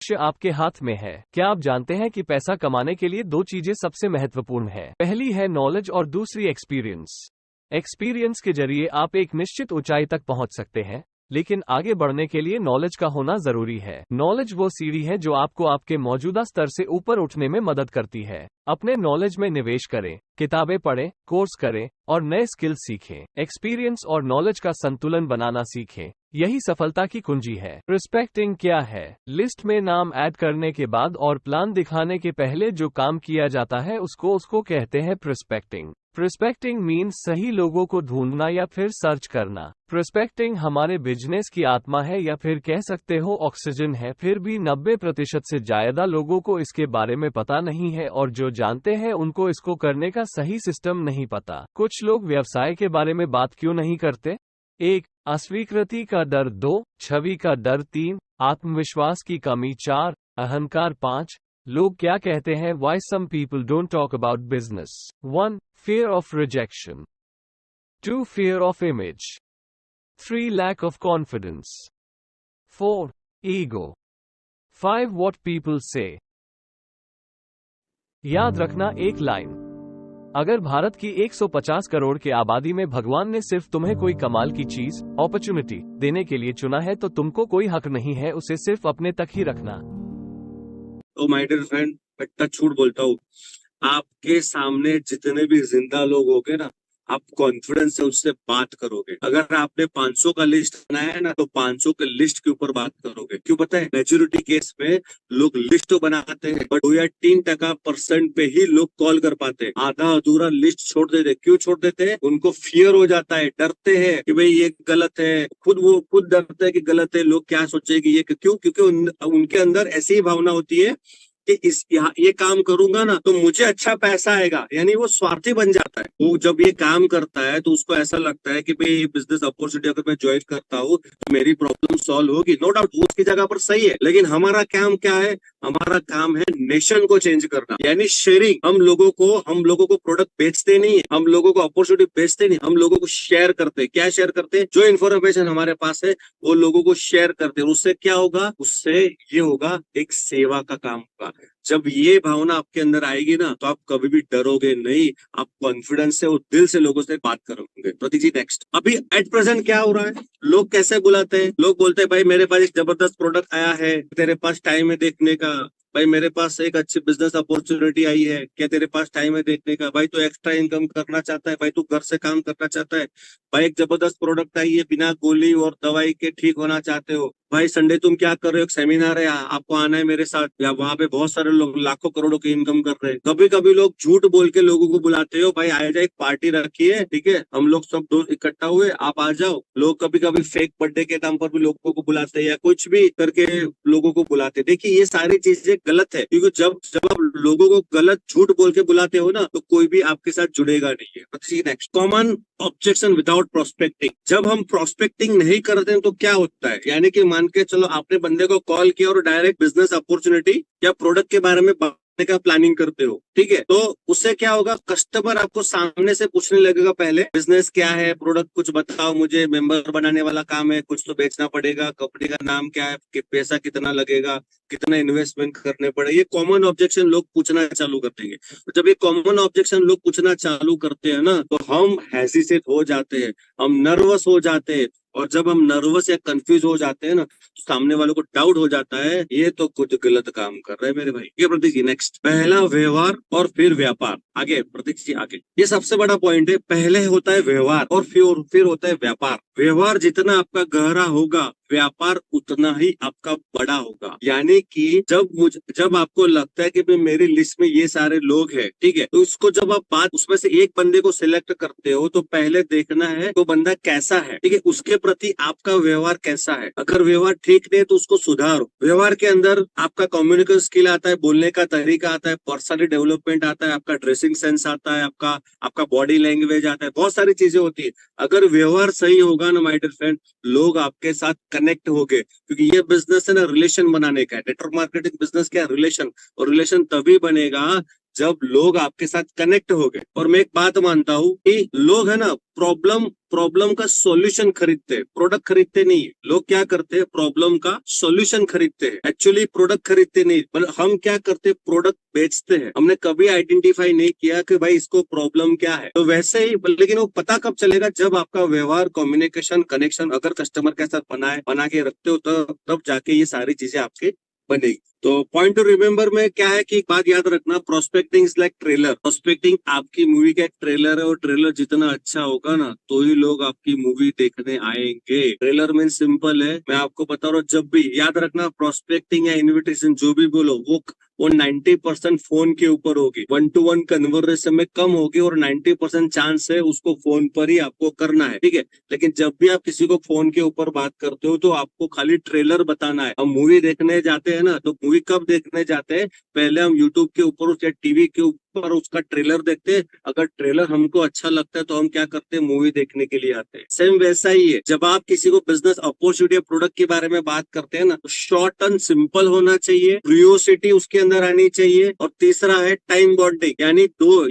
भविष्य आपके हाथ में है। क्या आप जानते हैं कि पैसा कमाने के लिए दो चीजें सबसे महत्वपूर्ण है? पहली है नॉलेज और दूसरी एक्सपीरियंस। एक्सपीरियंस के जरिए आप एक निश्चित ऊंचाई तक पहुंच सकते हैं, लेकिन आगे बढ़ने के लिए नॉलेज का होना जरूरी है। नॉलेज वो सीढ़ी है जो आपको आपके मौजूदा स्तर से ऊपर उठने में मदद करती है। अपने नॉलेज में निवेश करें, किताबें पढ़ें, कोर्स करें और नए स्किल सीखें। एक्सपीरियंस और नॉलेज का संतुलन बनाना सीखें, यही सफलता की कुंजी है। प्रोस्पेक्टिंग क्या है? लिस्ट में नाम ऐड करने के बाद और प्लान दिखाने के पहले जो काम किया जाता है उसको कहते हैं प्रोस्पेक्टिंग। प्रोस्पेक्टिंग मीन्स सही लोगों को ढूंढना या फिर सर्च करना। प्रोस्पेक्टिंग हमारे बिजनेस की आत्मा है या फिर कह सकते हो ऑक्सीजन है। फिर भी 90% से ज्यादा लोगों को इसके बारे में पता नहीं है और जो जानते हैं उनको इसको करने का सही सिस्टम नहीं पता। कुछ लोग व्यवसाय के बारे में बात क्यों नहीं करते? 1. अस्वीकृति का डर। 2. छवि का डर। 3. आत्मविश्वास की कमी। 4. अहंकार। 5. लोग क्या कहते हैं? Why some people don't talk about business. 1. Fear of rejection. 2. Fear of image. 3. Lack of confidence. 4. Ego. 5. What people say. याद रखना एक लाइन। अगर भारत की 150 करोड़ की आबादी में भगवान ने सिर्फ तुम्हें कोई कमाल की चीज, अपॉर्चुनिटी देने के लिए चुना है तो तुमको कोई हक नहीं है उसे सिर्फ अपने तक ही रखना। तो माय डियर फ्रेंड, मैं झूठ बोलता हूँ, आपके सामने जितने भी जिंदा लोग होंगे ना, आप कॉन्फिडेंस से उससे बात करोगे। अगर आपने 500 का लिस्ट बनाया है ना, तो 500 के लिस्ट के ऊपर बात करोगे। क्यों पता है? मेच्योरिटी केस में लोग लिस्ट तो बनाते हैं बट 2 या 3% पे ही लोग कॉल कर पाते हैं। आधा अधूरा लिस्ट छोड़ देते। क्यों छोड़ देते हैं? उनको फियर हो जाता है, डरते हैं कि भाई ये गलत है। वो खुद डरते हैं कि गलत है, लोग क्या सोचेंगे। ये क्यों? क्योंकि उनके अंदर ऐसी ही भावना होती है कि ये काम करूंगा ना तो मुझे अच्छा पैसा आएगा, यानी वो स्वार्थी बन जाता है। वो जब ये काम करता है तो उसको ऐसा लगता है कि भाई ये बिजनेस अपॉर्चुनिटी अगर मैं ज्वाइन करता हूँ तो मेरी प्रॉब्लम सॉल्व होगी। नो डाउट वो उसकी जगह पर सही है, लेकिन हमारा काम क्या है? हमारा काम है नेशन को चेंज करना, यानी शेयरिंग। हम लोगों को प्रोडक्ट बेचते नहीं है, हम लोगों को अपॉर्चुनिटी बेचते नहीं, हम लोगों को शेयर करते हैं। क्या शेयर करते हैं? जो इन्फॉर्मेशन हमारे पास है वो लोगों को शेयर करते हैं। उससे क्या होगा? उससे ये होगा, एक सेवा का काम होगा। जब ये भावना आपके अंदर आएगी ना तो आप कभी भी डरोगे नहीं, आप कॉन्फिडेंस से और दिल से लोगों से बात करोगे। प्रतीक जी नेक्स्ट। अभी एट प्रेजेंट क्या हो रहा है? लोग कैसे बुलाते हैं? लोग बोलते हैं भाई मेरे पास एक जबरदस्त प्रोडक्ट आया है, तेरे पास टाइम है देखने का? भाई मेरे पास एक अच्छी बिजनेस अपॉर्चुनिटी आई है, क्या तेरे पास टाइम है देखने का? भाई तू एक्स्ट्रा इनकम करना चाहता है? भाई तू घर से काम करना चाहता है? भाई एक जबरदस्त प्रोडक्ट आई है, बिना गोली और दवाई के ठीक होना चाहते हो? भाई संडे तुम क्या कर रहे हो? एक सेमिनार है, आपको आना है मेरे साथ। या वहां पे बहुत सारे लोग लाखों करोड़ों की इनकम कर रहे हैं। कभी कभी लोग झूठ बोल के लोगों को बुलाते हो, भाई आ जाए, एक पार्टी रखी है, ठीक है, हम लोग सब दोस्त इकट्ठा हुए, आप आ जाओ। लोग कभी कभी फेक बर्थडे के नाम पर भी लोगों को बुलाते हैं या कुछ भी करके लोगों को बुलाते हैं। देखिए ये सारी चीजें गलत है, क्योंकि जब आप लोगों को गलत झूठ बोल के बुलाते हो ना तो कोई भी आपके साथ जुड़ेगा नहीं है। Next, common objection without prospecting. जब हम प्रोस्पेक्टिंग नहीं करते हैं तो क्या होता है? यानी कि मान के चलो आपने बंदे को कॉल किया और डायरेक्ट बिजनेस अपॉर्चुनिटी या प्रोडक्ट के बारे में का प्लानिंग करते हो, ठीक है, तो उससे क्या होगा? कस्टमर आपको सामने से पूछने लगेगा, पहले बिजनेस क्या है, प्रोडक्ट कुछ बताओ मुझे, मेंबर बनाने वाला काम है, कुछ तो बेचना पड़ेगा, कंपनी का नाम क्या है, कि पैसा कितना लगेगा, कितना इन्वेस्टमेंट करने पड़े। ये कॉमन ऑब्जेक्शन लोग पूछना चालू कर देंगे। तो जब ये कॉमन ऑब्जेक्शन लोग पूछना चालू करते हैं ना तो हम हेजिटेट हो जाते हैं, हम नर्वस हो जाते हैं। और जब हम नर्वस या कंफ्यूज हो जाते हैं ना तो सामने वालों को डाउट हो जाता है ये तो कुछ गलत काम कर रहे हैं मेरे भाई। ये प्रतीक जी नेक्स्ट। पहला व्यवहार और फिर व्यापार। आगे प्रतीक जी आगे। ये सबसे बड़ा पॉइंट है। पहले होता है व्यवहार और फिर होता है व्यापार। व्यवहार जितना आपका गहरा होगा व्यापार उतना ही आपका बड़ा होगा। यानी कि जब आपको लगता है कि मेरी लिस्ट में ये सारे लोग हैं, ठीक है, तो उसको जब आप बात उसमें से एक बंदे को सिलेक्ट करते हो तो पहले देखना है वो बंदा कैसा है, ठीक है, उसके प्रति आपका व्यवहार कैसा है। अगर व्यवहार ठीक नहीं तो उसको सुधारो। व्यवहार के अंदर आपका कम्युनिकेशन स्किल आता है, बोलने का तरीका आता है, पर्सनल डेवलपमेंट आता है, आपका ड्रेसिंग सेंस आता है, आपका बॉडी लैंग्वेज आता है, बहुत सारी चीजें होती है। अगर व्यवहार सही होगा ना माय डियर फ्रेंड, लोग आपके साथ कनेक्ट हो गए, क्योंकि ये बिजनेस है ना रिलेशन बनाने का है। नेटवर्क मार्केटिंग बिजनेस क्या है? रिलेशन। और रिलेशन तभी बनेगा जब लोग आपके साथ कनेक्ट हो गए। और मैं एक बात मानता हूँ कि लोग है ना प्रॉब्लम का सॉल्यूशन खरीदते हैं, प्रोडक्ट खरीदते नहीं है। लोग क्या करते हैं, प्रॉब्लम का सॉल्यूशन खरीदते हैं, एक्चुअली प्रोडक्ट खरीदते नहीं। मतलब हम क्या करते हैं, प्रोडक्ट बेचते हैं। हमने कभी आइडेंटिफाई नहीं किया कि भाई इसको प्रॉब्लम क्या है। तो वैसे ही, लेकिन वो पता कब चलेगा, जब आपका व्यवहार, कम्युनिकेशन, कनेक्शन अगर कस्टमर के साथ बना के रखते हो, तब जाके ये सारी चीजें आपके बनेगी। तो पॉइंट टू रिमेम्बर में क्या है कि एक बात याद रखना, prospecting is like trailer. Prospecting आपकी मूवी का एक ट्रेलर है, और ट्रेलर जितना अच्छा होगा ना, तो ही लोग आपकी मूवी देखने आएंगे। ट्रेलर मीन सिंपल है, मैं आपको बता रहा हूँ। जब भी याद रखना, प्रोस्पेक्टिंग या इन्विटेशन जो भी बोलो, वो 90% फोन के ऊपर होगी, 1-to-1 कन्वर्सेशन में कम होगी, और 90% चांस है उसको फोन पर ही आपको करना है, ठीक है। लेकिन जब भी आप किसी को फोन के ऊपर बात करते हो, तो आपको खाली ट्रेलर बताना है। हम मूवी देखने जाते हैं ना, तो मूवी कब देखने जाते हैं, पहले हम यूट्यूब के ऊपर या टीवी के ऊपर उसका ट्रेलर देखते हैं। अगर ट्रेलर हमको अच्छा लगता है, तो हम क्या करते हैं, मूवी देखने के लिए आते हैं। सेम वैसा ही है, जब आप किसी को बिजनेस अपॉर्चुनिटी या प्रोडक्ट के बारे में बात करते हैं ना, तो शॉर्ट एंड सिंपल होना चाहिए, क्यूरियोसिटी उसके अंदर आनी चाहिए, और तीसरा है टाइम बॉन्डिंग,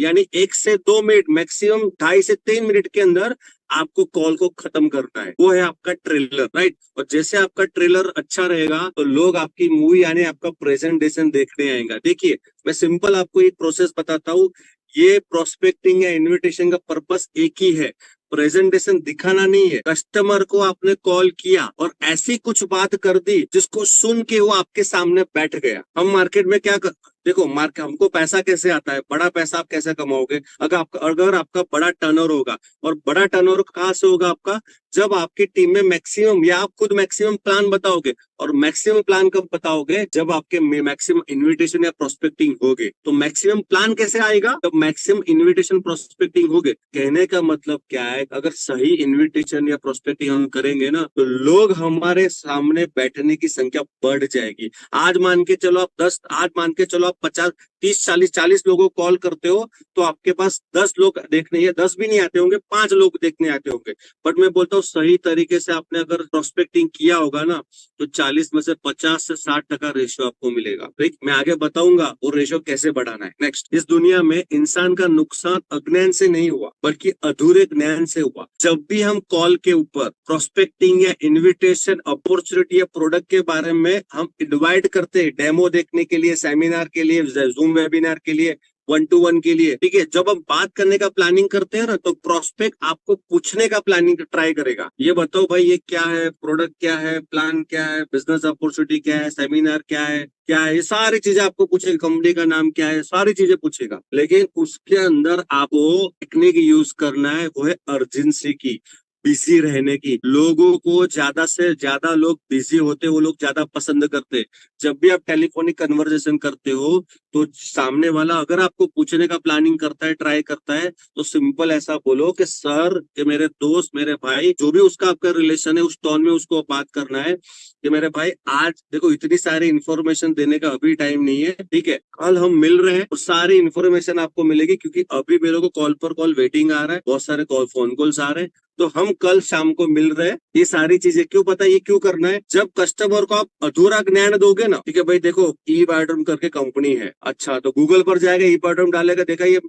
यानी 1 से 2 मिनट, मैक्सिमम 2.5 से 3 मिनट के अंदर आपको कॉल को खत्म करना है। वो है आपका ट्रेलर, राइट। और जैसे आपका ट्रेलर अच्छा रहेगा, तो लोग आपकी मूवी यानी आपका प्रेजेंटेशन देखने आएगा। देखिए, मैं सिंपल आपको एक प्रोसेस बताता हूँ। ये प्रोस्पेक्टिंग या इन्विटेशन का पर्पस एक ही है, प्रेजेंटेशन दिखाना नहीं है। कस्टमर को आपने कॉल किया और ऐसी कुछ बात कर दी जिसको सुन के वो आपके सामने बैठ गया। हम मार्केट में क्या देखो, मार्केट हमको पैसा कैसे आता है, बड़ा पैसा आप कैसे कमाओगे, अगर आपका बड़ा टर्नओवर होगा। और बड़ा टर्नओवर कहाँ से होगा आपका, जब आपकी टीम में मैक्सिमम, या आप खुद मैक्सिमम प्लान बताओगे। और मैक्सिमम प्लान कब बताओगे, जब आपके मैक्सिमम इन्विटेशन या प्रोस्पेक्टिंग होगे। तो मैक्सिमम प्लान कैसे आएगा, जब मैक्सिमम इन्विटेशन प्रोस्पेक्टिंग होगे। कहने का मतलब क्या है, अगर सही इन्विटेशन या प्रोस्पेक्टिंग हम करेंगे ना, तो लोग हमारे सामने बैठने की संख्या बढ़ जाएगी। आज मान के चलो आप 50, 30, 40 लोगों को कॉल करते हो, तो आपके पास 10 लोग देखने, या 10 भी नहीं आते होंगे, 5 लोग देखने आते होंगे। बट मैं बोलता हूँ, सही तरीके से आपने अगर प्रोस्पेक्टिंग किया होगा ना, तो 40 में से 50 से 60% रेशियो आपको मिलेगा। ठीक, मैं आगे बताऊंगा वो रेशियो कैसे बढ़ाना है। नेक्स्ट, इस दुनिया में इंसान का नुकसान अज्ञान से नहीं हुआ, बल्कि अधूरे ज्ञान से हुआ। जब भी हम कॉल के ऊपर प्रोस्पेक्टिंग या इन्विटेशन, अपॉर्चुनिटी या प्रोडक्ट के बारे में हम इनवाइट करते हैं, डेमो देखने के लिए, सेमिनार के लिए, जूम वेबिनार के लिए, 1-to-1 के लिए, ठीक है। जब हम बात करने का प्लानिंग करते हैं ना, तो प्रोस्पेक्ट आपको पूछने का प्लानिंग ट्राई करेगा, ये बताओ भाई ये क्या है, प्रोडक्ट क्या है, प्लान क्या है, बिजनेस अपॉर्चुनिटी क्या है, सेमिनार क्या है, ये सारी चीजें आपको पूछेगा, कंपनी का नाम क्या है, सारी चीजें पूछेगा। लेकिन उसके अंदर आपको टेक्निक यूज करना है, वो है अर्जेंसी की, बिजी रहने की। लोगों को ज्यादा से ज्यादा लोग बिजी होते, वो लोग ज्यादा पसंद करते। जब भी आप टेलीफोनिक कन्वर्सेशन करते हो, तो सामने वाला अगर आपको पूछने का प्लानिंग करता है, ट्राई करता है, तो सिंपल ऐसा बोलो कि सर, कि मेरे दोस्त, मेरे भाई, जो भी उसका आपका रिलेशन है, उस टोन में उसको बात करना है कि मेरे भाई, आज देखो इतनी सारी इन्फॉर्मेशन देने का अभी टाइम नहीं है, ठीक है। कल हम मिल रहे हैं, और सारी इन्फॉर्मेशन आपको मिलेगी, क्योंकि अभी मेरे को कॉल पर कॉल वेटिंग आ रहा है, बहुत सारे फोन कॉल्स आ रहे हैं। तो हम कल शाम को मिल रहे हैं। ये सारी चीजें क्यों पता, ये क्यों करना है, जब कस्टमर को आप अधूरा ज्ञान दोगे ना, ठीक है भाई, देखो ई बायोड्रम करके कंपनी है, अच्छा, तो गूगल पर जाएगा, ई बायोड्रम डालेगा, देखा ये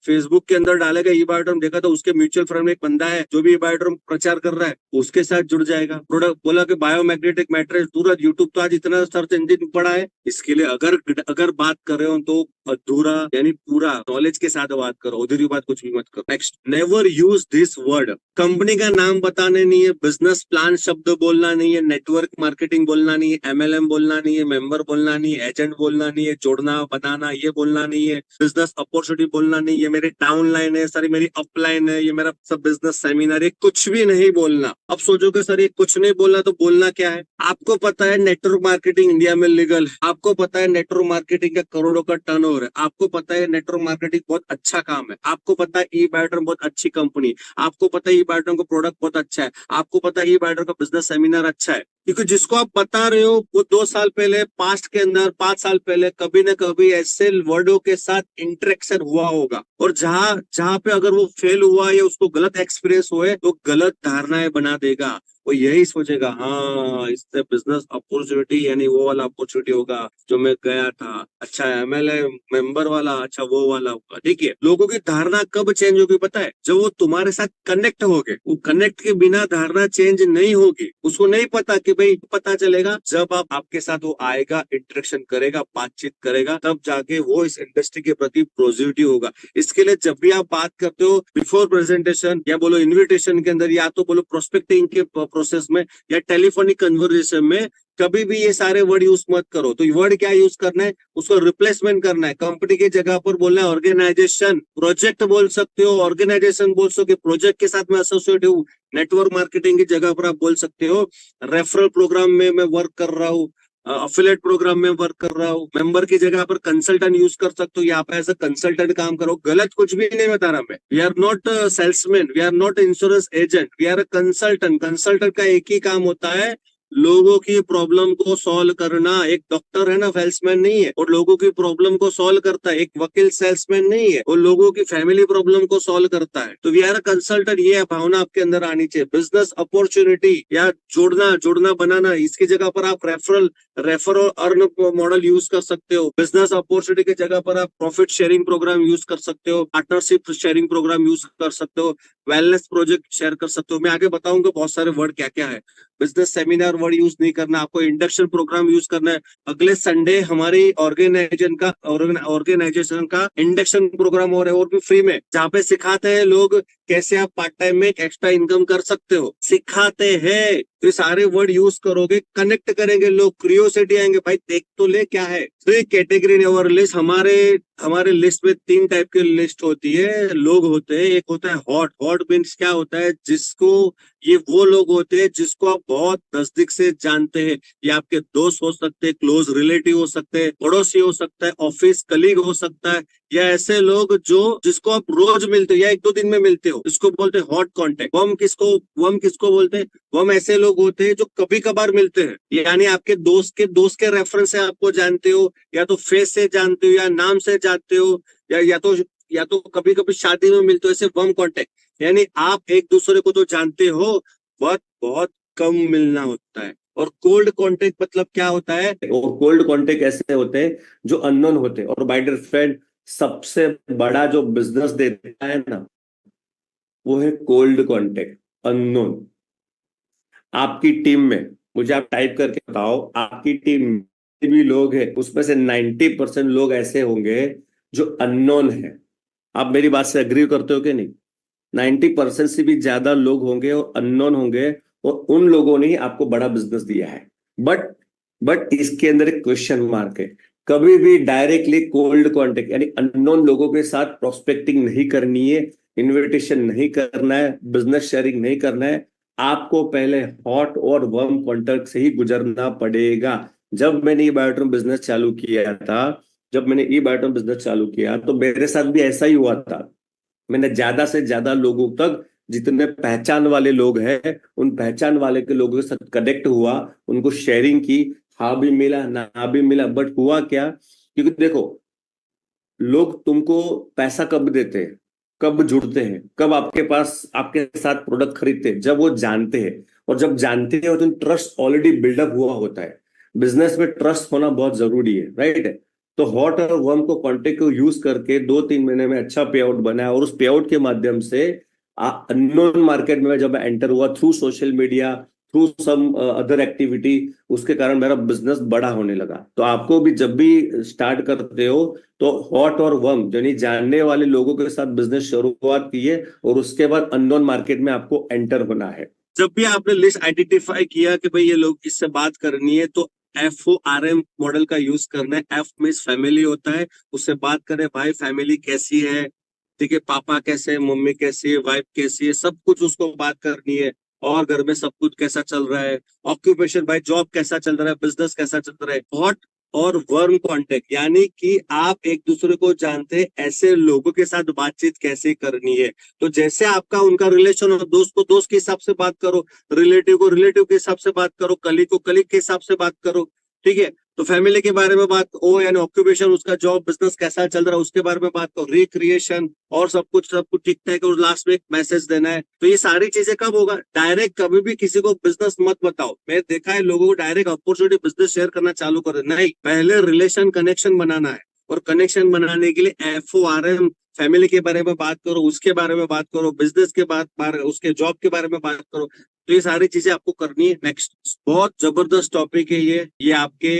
फेसबुक के अंदर डालेगा ई बायोड्रम, देखा तो उसके म्यूचुअल फंड में एक बंदा है जो भी ई बायोड्रम प्रचार कर रहा है, उसके साथ जुड़ जाएगा। प्रोडक्ट बोला कि बायोमैग्नेटिक मैट्रेस, पूरा यूट्यूब तो आज इतना सर्च इंजन पड़ा है। इसके लिए अगर बात कर रहे हो, तो अधूरा यानी पूरा नॉलेज के साथ बात करो, अधूरी बात कुछ भी मत करो। Next, never use this word. Company का नाम बताने नहीं है, बिजनेस प्लान शब्द बोलना नहीं है, नेटवर्क मार्केटिंग बोलना नहीं है, MLM बोलना नहीं है, मेंबर बोलना नहीं है, एजेंट बोलना नहीं है, जोड़ना बनाना ये बोलना नहीं है, बिजनेस अपॉर्चुनिटी बोलना नहीं है, मेरी डाउनलाइन है, सर मेरी अपलाइन है, ये मेरा सब बिजनेस सेमिनार है, कुछ भी नहीं बोलना। अब सोचोगे सर ये कुछ नहीं बोलना, तो बोलना क्या है। आपको पता है नेटवर्क मार्केटिंग इंडिया में लीगल है, आपको पता है नेटवर्क मार्केटिंग का करोड़ों का टर्नओवर है, आपको पता है नेटवर्क मार्केटिंग बहुत अच्छा काम है, आपको पता है ई बायोड्रम बहुत अच्छी कंपनी, आपको पता है ई बायोड्रम का प्रोडक्ट बहुत अच्छा है, आपको पता है ई बायोड्रम का बिजनेस सेमिनार अच्छा है। क्योंकि जिसको आप बता रहे हो वो 2 साल पहले, पास्ट के अंदर 5 साल पहले कभी ना कभी ऐसे वर्डों के साथ इंटरेक्शन हुआ होगा, और जहां जहां पे अगर वो फेल हुआ या उसको गलत एक्सपीरियंस हुए तो गलत धारणाएं बना देगा। वो यही सोचेगा, हाँ इससे बिजनेस अपॉर्चुनिटी यानी वो वाला अपॉर्चुनिटी होगा जो मैं गया था, अच्छा एमएलए मेंबर वाला, अच्छा वो वाला होगा। ठीक है, लोगों की धारणा कब चेंज होगी पता है? जब वो तुम्हारे साथ कनेक्ट हो गए। वो कनेक्ट के बिना धारणा चेंज नहीं होगी। उसको नहीं पता कि भाई, पता चलेगा जब आप आपके साथ वो आएगा, इंटरेक्शन करेगा, बातचीत करेगा, तब जाके वो इस इंडस्ट्री के प्रति पॉजिटिव होगा। इसके लिए जब भी आप बात करते हो बिफोर प्रेजेंटेशन या बोलो इन्विटेशन के अंदर या तो बोलो प्रोस्पेक्टिंग के प्रोसेस में या टेलीफोनिक कन्वर्सेशन में, कभी भी ये सारे वर्ड यूज मत करो। तो वर्ड क्या यूज करना है? उसको रिप्लेसमेंट करना है। कंपनी की जगह पर बोलना है ऑर्गेनाइजेशन। प्रोजेक्ट बोल सकते हो, ऑर्गेनाइजेशन बोल सकते हो, प्रोजेक्ट के साथ में एसोसिएट हूँ। नेटवर्क मार्केटिंग की जगह पर आप बोल सकते हो रेफरल प्रोग्राम में मैं वर्क कर रहा हूँ, अफिलिएट प्रोग्राम में वर्क कर रहा हूँ। मेंबर की जगह पर कंसल्टेंट यूज कर सकते हो, यहाँ पे एज अ कंसल्टेंट काम करो। गलत कुछ भी नहीं बता रहा मैं। We are not salesman, we are not insurance agent, we are a consultant. Consultant का एक ही काम होता है, लोगों की प्रॉब्लम को सॉल्व करना। एक डॉक्टर है ना, सेल्समैन नहीं है, और लोगों की प्रॉब्लम को सॉल्व करता है। एक वकील सेल्समैन नहीं है, और लोगों की फैमिली प्रॉब्लम को सॉल्व करता है। तो वी आर अ कंसल्टेंट, ये भावना आपके अंदर आनी चाहिए। बिजनेस अपॉर्चुनिटी या जोड़ना जोड़ना बनाना, इसकी जगह पर आप रेफर और अर्न मॉडल यूज कर सकते हो। बिजनेस अपॉर्चुनिटी की जगह पर आप प्रॉफिट शेयरिंग प्रोग्राम यूज कर सकते हो, पार्टनरशिप शेयरिंग प्रोग्राम यूज कर सकते हो, वेलनेस प्रोजेक्ट शेयर कर सकते हो। मैं आगे बताऊंगा बहुत सारे वर्ड क्या क्या है। बिजनेस सेमिनार वर्ड यूज नहीं करना, आपको इंडक्शन प्रोग्राम यूज करना है। अगले संडे हमारी ऑर्गेनाइजेशन का इंडक्शन प्रोग्राम हो रहा है, और भी फ्री में, जहाँ पे सिखाते हैं लोग कैसे आप पार्ट टाइम में एक एक्स्ट्रा इनकम कर सकते हो, सिखाते हैं। तो ये सारे वर्ड यूज करोगे, कनेक्ट करेंगे लोग, क्यूरियोसिटी आएंगे, भाई देख तो ले क्या है। थ्री कैटेगरी इन अवर लिस्ट। हमारे लिस्ट में 3 टाइप की लिस्ट होती है, लोग होते हैं। एक होता है हॉट। हॉट मीन्स क्या होता है? जिसको, ये वो लोग होते हैं जिसको आप बहुत नजदीक से जानते हैं। ये आपके दोस्त हो सकते हैं, क्लोज रिलेटिव हो सकते हैं, पड़ोसी हो सकता है, ऑफिस कलीग हो सकता है, या ऐसे लोग जिसको आप रोज मिलते हो या 1-2 दिन में मिलते हो, इसको बोलते हैं हॉट कॉन्टेक्ट। वम किसको बोलते हैं? वम ऐसे लोग होते हैं जो कभी कभार मिलते हैं, यानी आपके दोस्त के रेफरेंस से आपको जानते हो, या तो फेस से जानते हो, या नाम से जानते हो, या तो कभी कभी शादी में मिलते हो। ऐसे वम कॉन्टेक्ट, यानी आप एक दूसरे को तो जानते हो, बहुत बहुत कम मिलना होता है। और कोल्ड कॉन्टेक्ट मतलब क्या होता है? और कोल्ड कॉन्टेक्ट ऐसे होते हैं जो अननोन होते हैं। और माय डियर फ्रेंड, सबसे बड़ा जो बिजनेस देता है ना, वो है कोल्ड कॉन्टेक्ट, अननोन। आपकी टीम में, मुझे आप टाइप करके बताओ, आपकी टीम में भी लोग हैं, उसमें से 90% लोग ऐसे होंगे जो अननोन है। आप मेरी बात से अग्री करते हो कि नहीं? 90% से भी ज्यादा लोग होंगे और अननोन होंगे, और उन लोगों ने ही आपको बड़ा बिजनेस दिया है। बट इसके अंदर एक क्वेश्चन मार्क है। कभी भी डायरेक्टली कोल्ड कॉन्टेक्ट यानी अननोन लोगों के साथ प्रोस्पेक्टिंग नहीं करनी है, इन्विटेशन नहीं करना है, बिजनेस शेयरिंग नहीं करना है। आपको पहले हॉट और वार्म कॉन्टेक्ट से ही गुजरना पड़ेगा। जब मैंने ई बायोट्रम बिजनेस चालू किया था, तो मेरे साथ भी ऐसा ही हुआ था। मैंने ज्यादा से ज्यादा लोगों तक, जितने पहचान वाले लोग हैं, उन पहचान वाले के लोगों के साथ कनेक्ट हुआ, उनको शेयरिंग की। हाँ भी मिला, ना भी मिला, बट हुआ क्या? क्योंकि देखो, लोग तुमको पैसा कब देते हैं, कब जुड़ते हैं, कब आपके पास आपके साथ प्रोडक्ट खरीदते हैं? जब वो जानते हैं। और जब जानते हैं तो ट्रस्ट ऑलरेडी बिल्डअप हुआ होता है। बिजनेस में ट्रस्ट होना बहुत जरूरी है, राइट? तो हॉट और वर्म को कॉन्टेक्ट को यूज करके 2-3 महीने में अच्छा पे आउट बनाया, और उस पे आउट के माध्यम से अननोन मार्केट में जब एंटर हुआ through social media, through some other activity, उसके कारण मेरा बिजनेस बड़ा होने लगा। तो आपको भी जब भी स्टार्ट करते हो तो हॉट और वर्म यानी जानने वाले लोगों के साथ बिजनेस शुरुआत कीजिए, और उसके बाद अननोन मार्केट में आपको एंटर होना है। जब भी आपने लिस्ट आइडेंटिफाई किया कि भाई ये लोग इससे बात करनी है, तो FORM मॉडल का यूज करना है। F मीन्स फैमिली होता है, उससे बात करें, भाई फैमिली कैसी है, ठीक है, पापा कैसे है, मम्मी कैसी है, वाइफ कैसी है, सब कुछ उसको बात करनी है। और घर में सब कुछ कैसा चल रहा है, ऑक्यूपेशन, भाई जॉब कैसा चल रहा है, बिजनेस कैसा चल रहा है। हॉट और वर्म कांटेक्ट, यानी कि आप एक दूसरे को जानते हैं, ऐसे लोगों के साथ बातचीत कैसे करनी है। तो जैसे आपका उनका रिलेशन हो, दोस्त को दोस्त के हिसाब से बात करो, रिलेटिव को रिलेटिव के हिसाब से बात करो, कलीग को कलीग के हिसाब से बात करो, ठीक है। तो फैमिली के बारे में बात, ओ यानी ऑक्यूपेशन, उसका जॉब बिजनेस कैसा चल रहा है उसके बारे में बात करो, रिक्रिएशन और सब कुछ ठीक ठाक, और लास्ट में एक मैसेज देना है। तो ये सारी चीजें कब होगा? डायरेक्ट कभी भी किसी को बिजनेस मत बताओ। मैं देखा है लोगों को डायरेक्ट अपॉर्चुनिटी बिजनेस शेयर करना चालू कर, नहीं, पहले रिलेशन कनेक्शन बनाना है। और कनेक्शन बनाने के लिए FORM, फैमिली के बारे में बात करो, उसके बारे में बात करो, बिजनेस के उसके जॉब के बारे में बात करो। तो ये सारी चीजें आपको करनी है। नेक्स्ट, बहुत जबरदस्त टॉपिक है ये आपके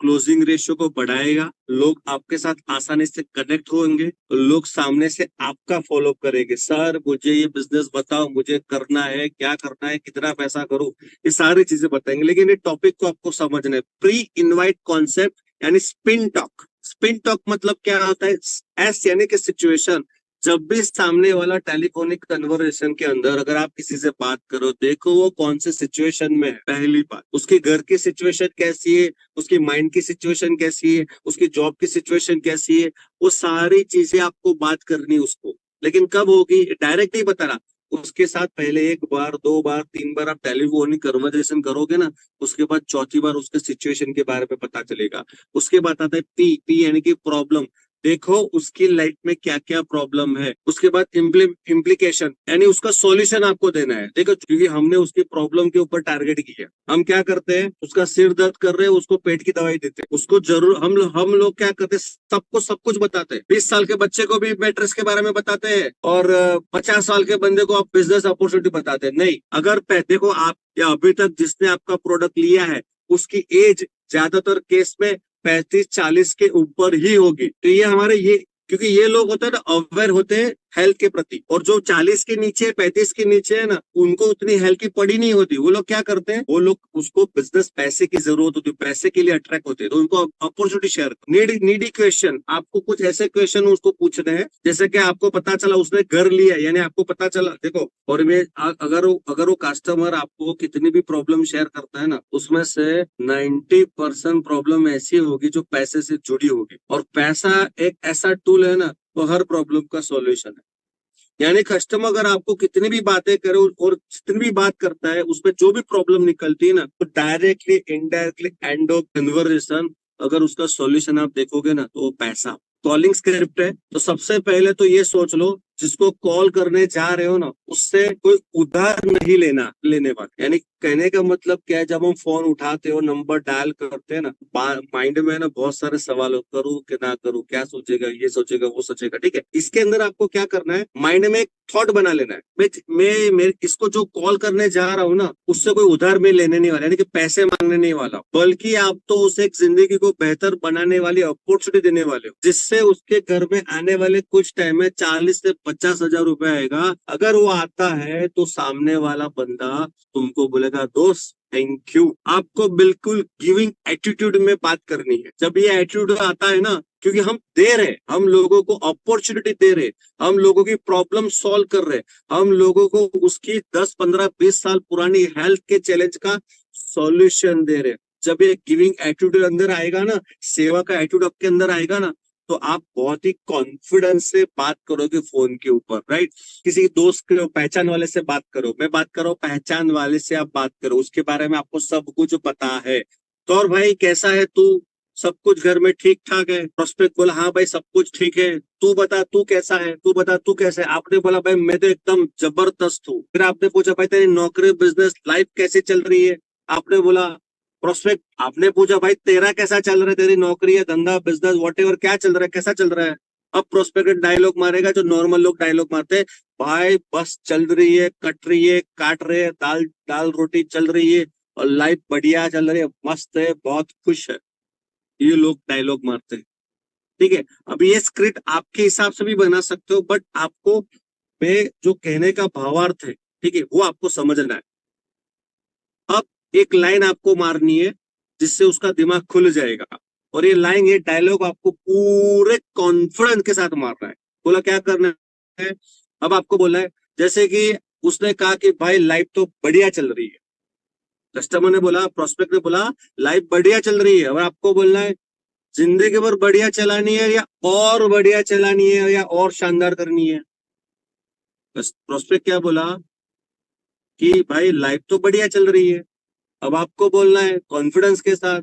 क्लोजिंग रेशियो को बढ़ाएगा। लोग आपके साथ आसानी से कनेक्ट होंगे, लोग सामने से आपका फॉलोअप करेंगे। सर मुझे ये बिजनेस बताओ, मुझे करना है, क्या करना है, कितना पैसा करूं, ये सारी चीजें बताएंगे। लेकिन ये टॉपिक को आपको समझना है। प्री इनवाइट कॉन्सेप्ट यानी स्पिन टॉक। स्पिन टॉक मतलब क्या होता है? एस यानी कि सिचुएशन। जब भी सामने वाला टेलीफोनिक कन्वर्सेशन के अंदर अगर आप किसी से बात करो, देखो वो कौन से सिचुएशन में है। पहली बात, उसके घर की सिचुएशन कैसी है, उसकी माइंड की सिचुएशन कैसी है, उसकी जॉब की सिचुएशन कैसी है, वो सारी चीजें आपको बात करनी उसको। लेकिन कब होगी? डायरेक्ट नहीं बताना, उसके साथ पहले 1 बार 2 बार 3 बार आप टेलीफोनिक कन्वर्सेशन करोगे ना, उसके बाद चौथी बार उसके सिचुएशन के बारे में पता चलेगा। उसके बाद आता है पी यानी कि प्रॉब्लम। देखो उसकी लाइफ में क्या क्या प्रॉब्लम है। उसके बाद इम्प्लीकेशन यानी उसका सॉल्यूशन आपको देना है। देखो क्योंकि हमने उसकी प्रॉब्लम के ऊपर टारगेट किया, हम क्या करते हैं, उसका सिर दर्द कर रहे हैं, उसको पेट की दवाई देते हैं, उसको जरूर हम लोग क्या करते हैं, सबको सब कुछ बताते हैं। 20 साल के बच्चे को भी मैट्रेस के बारे में बताते हैं, और 50 साल के बंदे को आप बिजनेस अपॉर्चुनिटी बताते हैं। नहीं, अगर देखो आप या अभी तक जिसने आपका प्रोडक्ट लिया है उसकी एज ज्यादातर केस में 35-40 के ऊपर ही होगी। तो ये हमारे क्योंकि ये लोग होते हैं ना, अवेयर होते हैं हेल्थ के प्रति। और जो 40 के नीचे 35 के नीचे है ना, उनको उतनी हेल्थ की पड़ी नहीं होती। वो लोग क्या करते हैं, वो लोग उसको बिजनेस पैसे की जरूरत होती है, पैसे के लिए अट्रैक्ट होते हैं, तो उनको अपॉर्चुनिटी शेयर। नीडी क्वेश्चन, आपको कुछ ऐसे क्वेश्चन उसको पूछने हैं, जैसे कि आपको पता चला उसने घर लिया, यानी आपको पता चला, देखो, और मैं अगर वो कस्टमर आपको कितनी भी प्रॉब्लम शेयर करता है ना, उसमें से 90% प्रॉब्लम ऐसी होगी जो पैसे से जुड़ी होगी। और पैसा एक ऐसा टूल है ना, तो हर प्रॉब्लम का सॉल्यूशन है। यानी कस्टमर अगर आपको कितनी भी बातें करे और जितनी भी बात करता है, उसमें जो भी प्रॉब्लम निकलती है ना, तो directly indirectly end of conversation अगर उसका सॉल्यूशन आप देखोगे ना, तो वो पैसा। कॉलिंग स्क्रिप्ट है, तो सबसे पहले तो ये सोच लो, जिसको कॉल करने जा रहे हो ना, उससे कोई उधार नहीं लेने वाले। यानी कहने का मतलब क्या है, जब हम फोन उठाते हो, नंबर डायल करते हैं ना, माइंड में ना बहुत सारे सवाल हो, करूं कि ना करूं, क्या सोचेगा, ये सोचेगा, वो सोचेगा, ठीक है। इसके अंदर आपको क्या करना है, माइंड में एक थॉट बना लेना है, मैं इसको जो कॉल करने जा रहा हूँ ना, उससे कोई उधार में लेने नहीं वाला, यानी कि पैसे मांगने नहीं वाला, बल्कि आप तो उसे एक जिंदगी को बेहतर बनाने वाली अपॉर्चुनिटी देने वाले हो, जिससे उसके घर में आने वाले कुछ टाइम में 40 से 50 हजार रुपए आएगा। अगर वो आता है तो सामने वाला बंदा तुमको बोलेगा, दोस्त थैंक यू। आपको बिल्कुल गिविंग एटीट्यूड में बात करनी है। जब ये एटीट्यूड आता है ना, क्योंकि हम दे रहे, हम लोगों को अपॉर्चुनिटी दे रहे, हम लोगों की प्रॉब्लम सॉल्व कर रहे, हम लोगों को उसकी 10, 15, 20 साल पुरानी हेल्थ के चैलेंज का सॉल्यूशन दे रहे। जब ये गिविंग एटीट्यूड अंदर आएगा ना, सेवा का एटीट्यूड आपके अंदर आएगा ना, तो आप बहुत ही कॉन्फिडेंस से बात करोगे फोन के ऊपर, राइट। किसी दोस्त के पहचान वाले से बात करो, मैं बात कर रहा हूँ, पहचान वाले से आप बात करो, उसके बारे में आपको सब कुछ पता है। तो और भाई कैसा है तू, सब कुछ घर में ठीक ठाक है? प्रोस्पेक्ट बोला, हाँ भाई सब कुछ ठीक है, तू बता तू कैसा है, तू बता तू कैसा है। आपने बोला, भाई मैं तो एकदम जबरदस्त हूँ। फिर आपने पूछा, भाई तेरी नौकरी बिजनेस लाइफ कैसे चल रही है? आपने बोला, प्रोस्पेक्ट आपने पूछा, भाई तेरा कैसा चल रहा है, तेरी नौकरी है, धंधा, बिजनेस, व्हाटएवर, क्या चल रहा है, कैसा चल रहा है? अब प्रोस्पेक्ट डायलॉग मारेगा जो नॉर्मल लोग डायलॉग मारते हैं, भाई बस चल रही है, कट रही है, काट रहे हैं, दाल दाल रोटी चल रही है, और लाइफ बढ़िया चल रही है, मस्त है, बहुत खुश है, ये लोग डायलॉग मारते हैं, ठीक है। अब ये स्क्रिप्ट आपके हिसाब से भी बना सकते हो, बट आपको मैं जो कहने का भावार्थ है, ठीक है, वो आपको समझना है। अब एक लाइन आपको मारनी है जिससे उसका दिमाग खुल जाएगा, और ये लाइन, ये डायलॉग आपको पूरे कॉन्फिडेंस के साथ मारना है। बोला क्या करना है, अब आपको बोला है, जैसे कि उसने कहा कि भाई लाइफ तो बढ़िया चल रही है, कस्टमर ने बोला, प्रोस्पेक्ट ने बोला लाइफ बढ़िया चल रही है, और आपको बोलना है जिंदगी भर बढ़िया चलानी है या और बढ़िया चलानी है या और शानदार करनी है? प्रोस्पेक्ट क्या बोला कि भाई लाइफ तो बढ़िया चल रही है। अब आपको बोलना है कॉन्फिडेंस के साथ,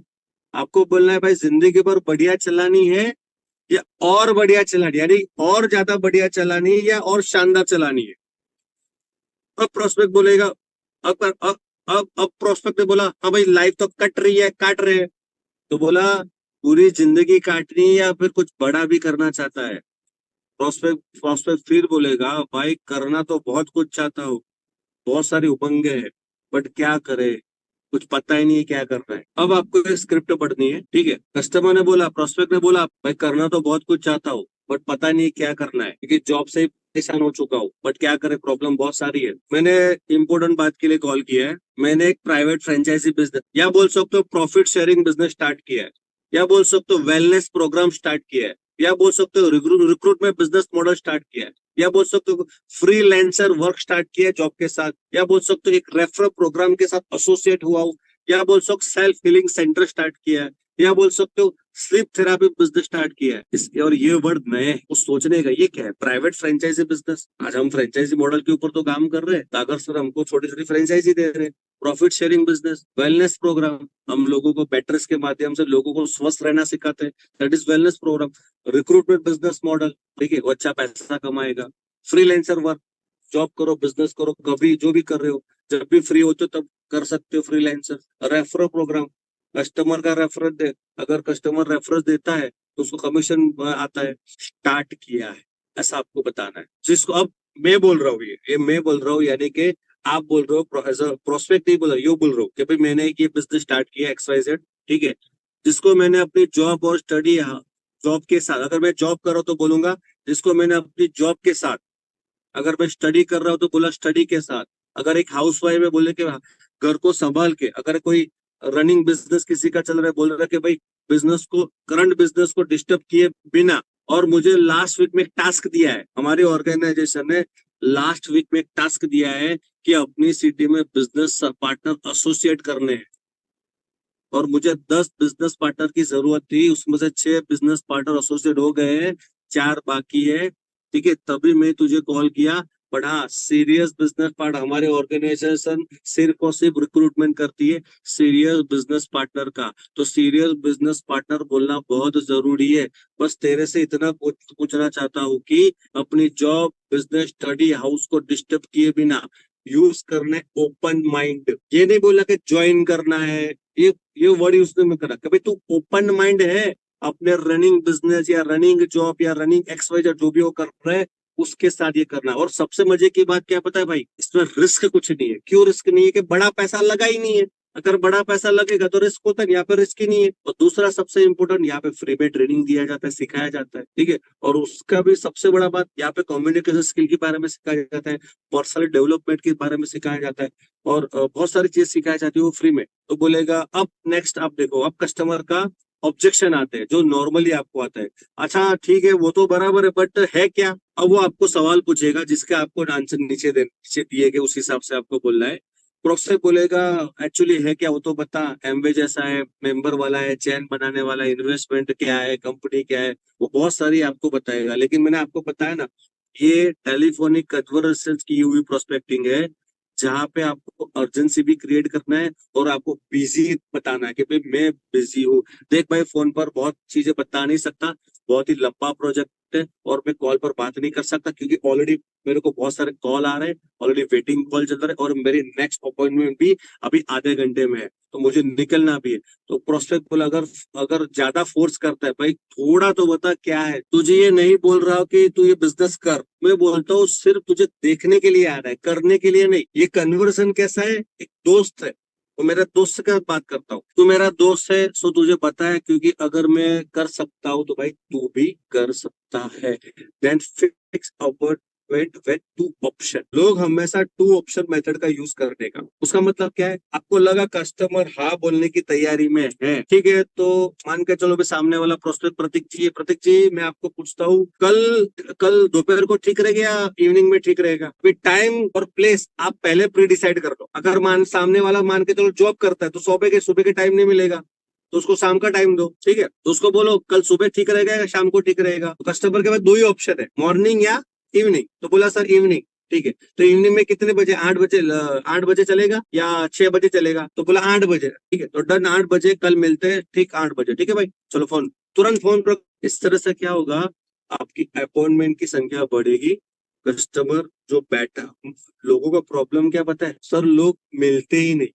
आपको बोलना है भाई जिंदगी भर बढ़िया चलानी है या और बढ़िया चलानी, यानी और ज्यादा बढ़िया चलानी है या और शानदार चलानी है। अब प्रोस्पेक्ट बोलेगा, अब प्रोस्पेक्ट ने बोला हाँ भाई लाइफ तो कट रही है, काट रहे हैं। तो बोला पूरी जिंदगी काटनी है या फिर कुछ बड़ा भी करना चाहता है? प्रोस्पेक्ट फिर बोलेगा भाई करना तो बहुत कुछ चाहता हूँ, बहुत सारी उमंगे है, बट क्या करे, कुछ पता ही नहीं है क्या करना है। अब आपको एक स्क्रिप्ट पढ़नी है, ठीक है। कस्टमर ने बोला, प्रोस्पेक्ट ने बोला भाई करना तो बहुत कुछ चाहता हूँ बट पता नहीं है क्या करना है, क्योंकि जॉब से परेशान हो चुका हूँ, बट क्या करे, प्रॉब्लम बहुत सारी है। मैंने इंपोर्टेंट बात के लिए कॉल किया है, मैंने एक प्राइवेट फ्रेंचाइजी बिजनेस या बोल सकते हो प्रॉफिट शेयरिंग बिजनेस स्टार्ट किया है, या बोल सकते हो वेलनेस प्रोग्राम स्टार्ट किया है, या बोल सकते हो रिक्रूटमेंट बिजनेस मॉडल स्टार्ट किया है, या बोल सकते हो फ्रीलांसर वर्क स्टार्ट किया है जॉब के साथ, या बोल सकते हो एक रेफरल प्रोग्राम के साथ एसोसिएट हुआ हूँ, या बोल सकते हो सेल्फ हीलिंग सेंटर स्टार्ट किया है, या बोल सकते हो स्लीप थेरापी बिजनेस स्टार्ट किया है। इसके और ये वर्ड नए हैं, उस सोचने का ये क्या है, प्राइवेट फ्रेंचाइजी बिजनेस। आज हम फ्रेंचाइजी मॉडल के ऊपर तो काम कर रहे हैं, सागर सर हमको छोटी छोटी फ्रेंचाइजी दे रहे हैं। Profit sharing business, wellness program, हम लोगों को बेटर्स के माध्यम से लोगों को स्वस्थ रहना सिखाते हैं, that is wellness program. Recruitment business model, ठीक है, वो अच्छा पैसा कमाएगा। फ्रीलांसर वर्क, जॉब करो, बिजनेस करो, कभी जो भी कर रहे हो, जब भी फ्री होते हो तब कर सकते हो फ्रीलांसर। रेफरल प्रोग्राम, कस्टमर का रेफरेंस दे, अगर कस्टमर रेफरेंस देता है तो उसको कमीशन आता है। स्टार्ट किया है, ऐसा आपको बताना है। जिसको अब मैं बोल रहा हूँ, ये मैं बोल रहा हूँ, यानी कि आप बोल रहे हो, एज अ प्रोस्पेक्ट नहीं बोल रहा, यो बोल रहा हूँ कि भाई मैंने ये बिजनेस स्टार्ट किया XYZ, ठीक है, जिसको मैंने अपनी जॉब और स्टडी, जॉब के साथ, अगर मैं जॉब कर रहा हूँ तो बोलूंगा जिसको मैंने अपनी जॉब के साथ, अगर मैं स्टडी कर रहा हूँ तो बोला स्टडी के साथ, अगर एक हाउस वाइफ है बोले कि घर को संभाल के, अगर कोई रनिंग बिजनेस किसी का चल रहा है बोल रहा है कि भाई बिजनेस को, करंट बिजनेस को डिस्टर्ब किए बिना। और मुझे लास्ट वीक में एक टास्क दिया है, हमारी ऑर्गेनाइजेशन ने लास्ट वीक में एक टास्क दिया है कि अपनी सिटी में बिजनेस पार्टनर एसोसिएट करने हैं, और मुझे 10 बिजनेस पार्टनर की जरूरत थी, उसमें से 6 बिजनेस पार्टनर एसोसिएट हो गए हैं, 4 बाकी है, ठीक है, तभी मैं तुझे कॉल किया। बट हाँ, सीरियस बिजनेस पार्टनर, हमारे ऑर्गेनाइजेशन सिर्फ और सिर्फ रिक्रूटमेंट करती है सीरियस बिजनेस पार्टनर का, तो सीरियस बिजनेस पार्टनर बोलना बहुत जरूरी है। बस तेरे से इतना पूछना चाहता हूँ कि अपनी जॉब, बिजनेस, स्टडी, हाउस को डिस्टर्ब किए बिना यूज करना, ओपन माइंड। ये नहीं बोला कि ज्वाइन करना है, ये वर्ड यूज नहीं करा कि भाई तू ओपन माइंड है अपने रनिंग बिजनेस या रनिंग जॉब या रनिंग XYZ जो भी वो कर रहा है उसके साथ ये करना। और सबसे मजे की बात क्या पता है भाई, इसमें रिस्क कुछ नहीं है। क्यों रिस्क नहीं है? कि बड़ा पैसा लगा ही नहीं है। अगर बड़ा पैसा लगेगा तो रिस्क होता है, यहाँ पे रिस्क ही नहीं है। और दूसरा सबसे इंपॉर्टेंट, यहाँ पे फ्री में ट्रेनिंग दिया जाता है, सिखाया जाता है, ठीक है। और उसका भी सबसे बड़ा बात, यहाँ पे कम्युनिकेशन स्किल के बारे में सिखाया जाता है, पर्सनल डेवलपमेंट के बारे में सिखाया जाता है, और बहुत सारी चीज सिखाई जाती है वो फ्री में। तो बोलेगा अब नेक्स्ट आप देखो, अब कस्टमर का ऑब्जेक्शन आते हैं जो नॉर्मली आपको आता है। अच्छा ठीक है, वो तो बराबर है, बट है क्या? अब वो आपको सवाल पूछेगा जिसके आपको आंसर नीचे दिए गए उस हिसाब से आपको बोलना है। प्रोफेसर बोलेगा एक्चुअली है क्या, वो तो बता, एमवे जैसा है, मेंबर वाला है, चैन बनाने वाला है, इन्वेस्टमेंट क्या है, कंपनी क्या है, वो बहुत सारी आपको बताएगा। लेकिन मैंने आपको बताया ना, ये टेलीफोनिक कन्वर्सेशन की हुई प्रोस्पेक्टिंग है, जहाँ पे आपको अर्जेंसी भी क्रिएट करना है और आपको बिजी बताना है कि भाई मैं बिजी हूँ। देख भाई, फोन पर बहुत चीजें बता नहीं सकता, बहुत ही लंबा प्रोजेक्ट है, और मैं कॉल पर बात नहीं कर सकता क्योंकि ऑलरेडी मेरे को बहुत सारे कॉल आ रहे हैं, ऑलरेडी वेटिंग कॉल चल रहा है, और मेरी नेक्स्ट अपॉइंटमेंट भी अभी आधे घंटे में है, तो मुझे निकलना भी है। तो प्रोस्पेक्ट बोला अगर अगर ज्यादा फोर्स करता है, भाई थोड़ा तो बता क्या है, तुझे ये नहीं बोल रहा हो कि तू ये बिजनेस कर, मैं बोलता हूँ सिर्फ तुझे देखने के लिए आ रहा है, करने के लिए नहीं। ये कन्वर्सन कैसा है, एक दोस्त है, तो मेरा दोस्त से क्या बात करता हूँ, तू मेरा दोस्त है सो तुझे पता है, क्योंकि अगर मैं कर सकता हूँ तो भाई तू भी कर सकता है। Then fix our wait wait two option. लोग हमेशा टू ऑप्शन मेथड का यूज करने का, उसका मतलब क्या है, आपको लगा कस्टमर हाँ बोलने की तैयारी में है, ठीक है, तो मान के चलो भी सामने वाला प्रोस्पेक्ट प्रतीक जी, प्रतीक जी मैं आपको पूछता हूँ, कल कल दोपहर को ठीक रहेगा या इवनिंग में ठीक रहेगा? टाइम और प्लेस आप पहले प्री डिसाइड कर लो। अगर सामने वाला मान के चलो जॉब करता है तो सुबह के टाइम नहीं मिलेगा, तो उसको शाम का टाइम दो, ठीक है। तो उसको बोलो कल सुबह ठीक रहेगा या शाम को ठीक रहेगा। तो कस्टमर के पास दो ही ऑप्शन है, मॉर्निंग या इवनिंग। तो बोला सर इवनिंग, ठीक है। तो इवनिंग में कितने बजे, 8 बजे, 8 बजे चलेगा या 6 बजे चलेगा। तो बोला 8 बजे, ठीक है। तो डन, 8 बजे कल मिलते हैं, ठीक 8 बजे, ठीक है भाई, चलो फोन, तुरंत फोन पर। इस तरह से क्या होगा, आपकी अपॉइंटमेंट की संख्या बढ़ेगी। कस्टमर जो बैठा, लोगों का प्रॉब्लम क्या पता है सर, लोग मिलते ही नहीं,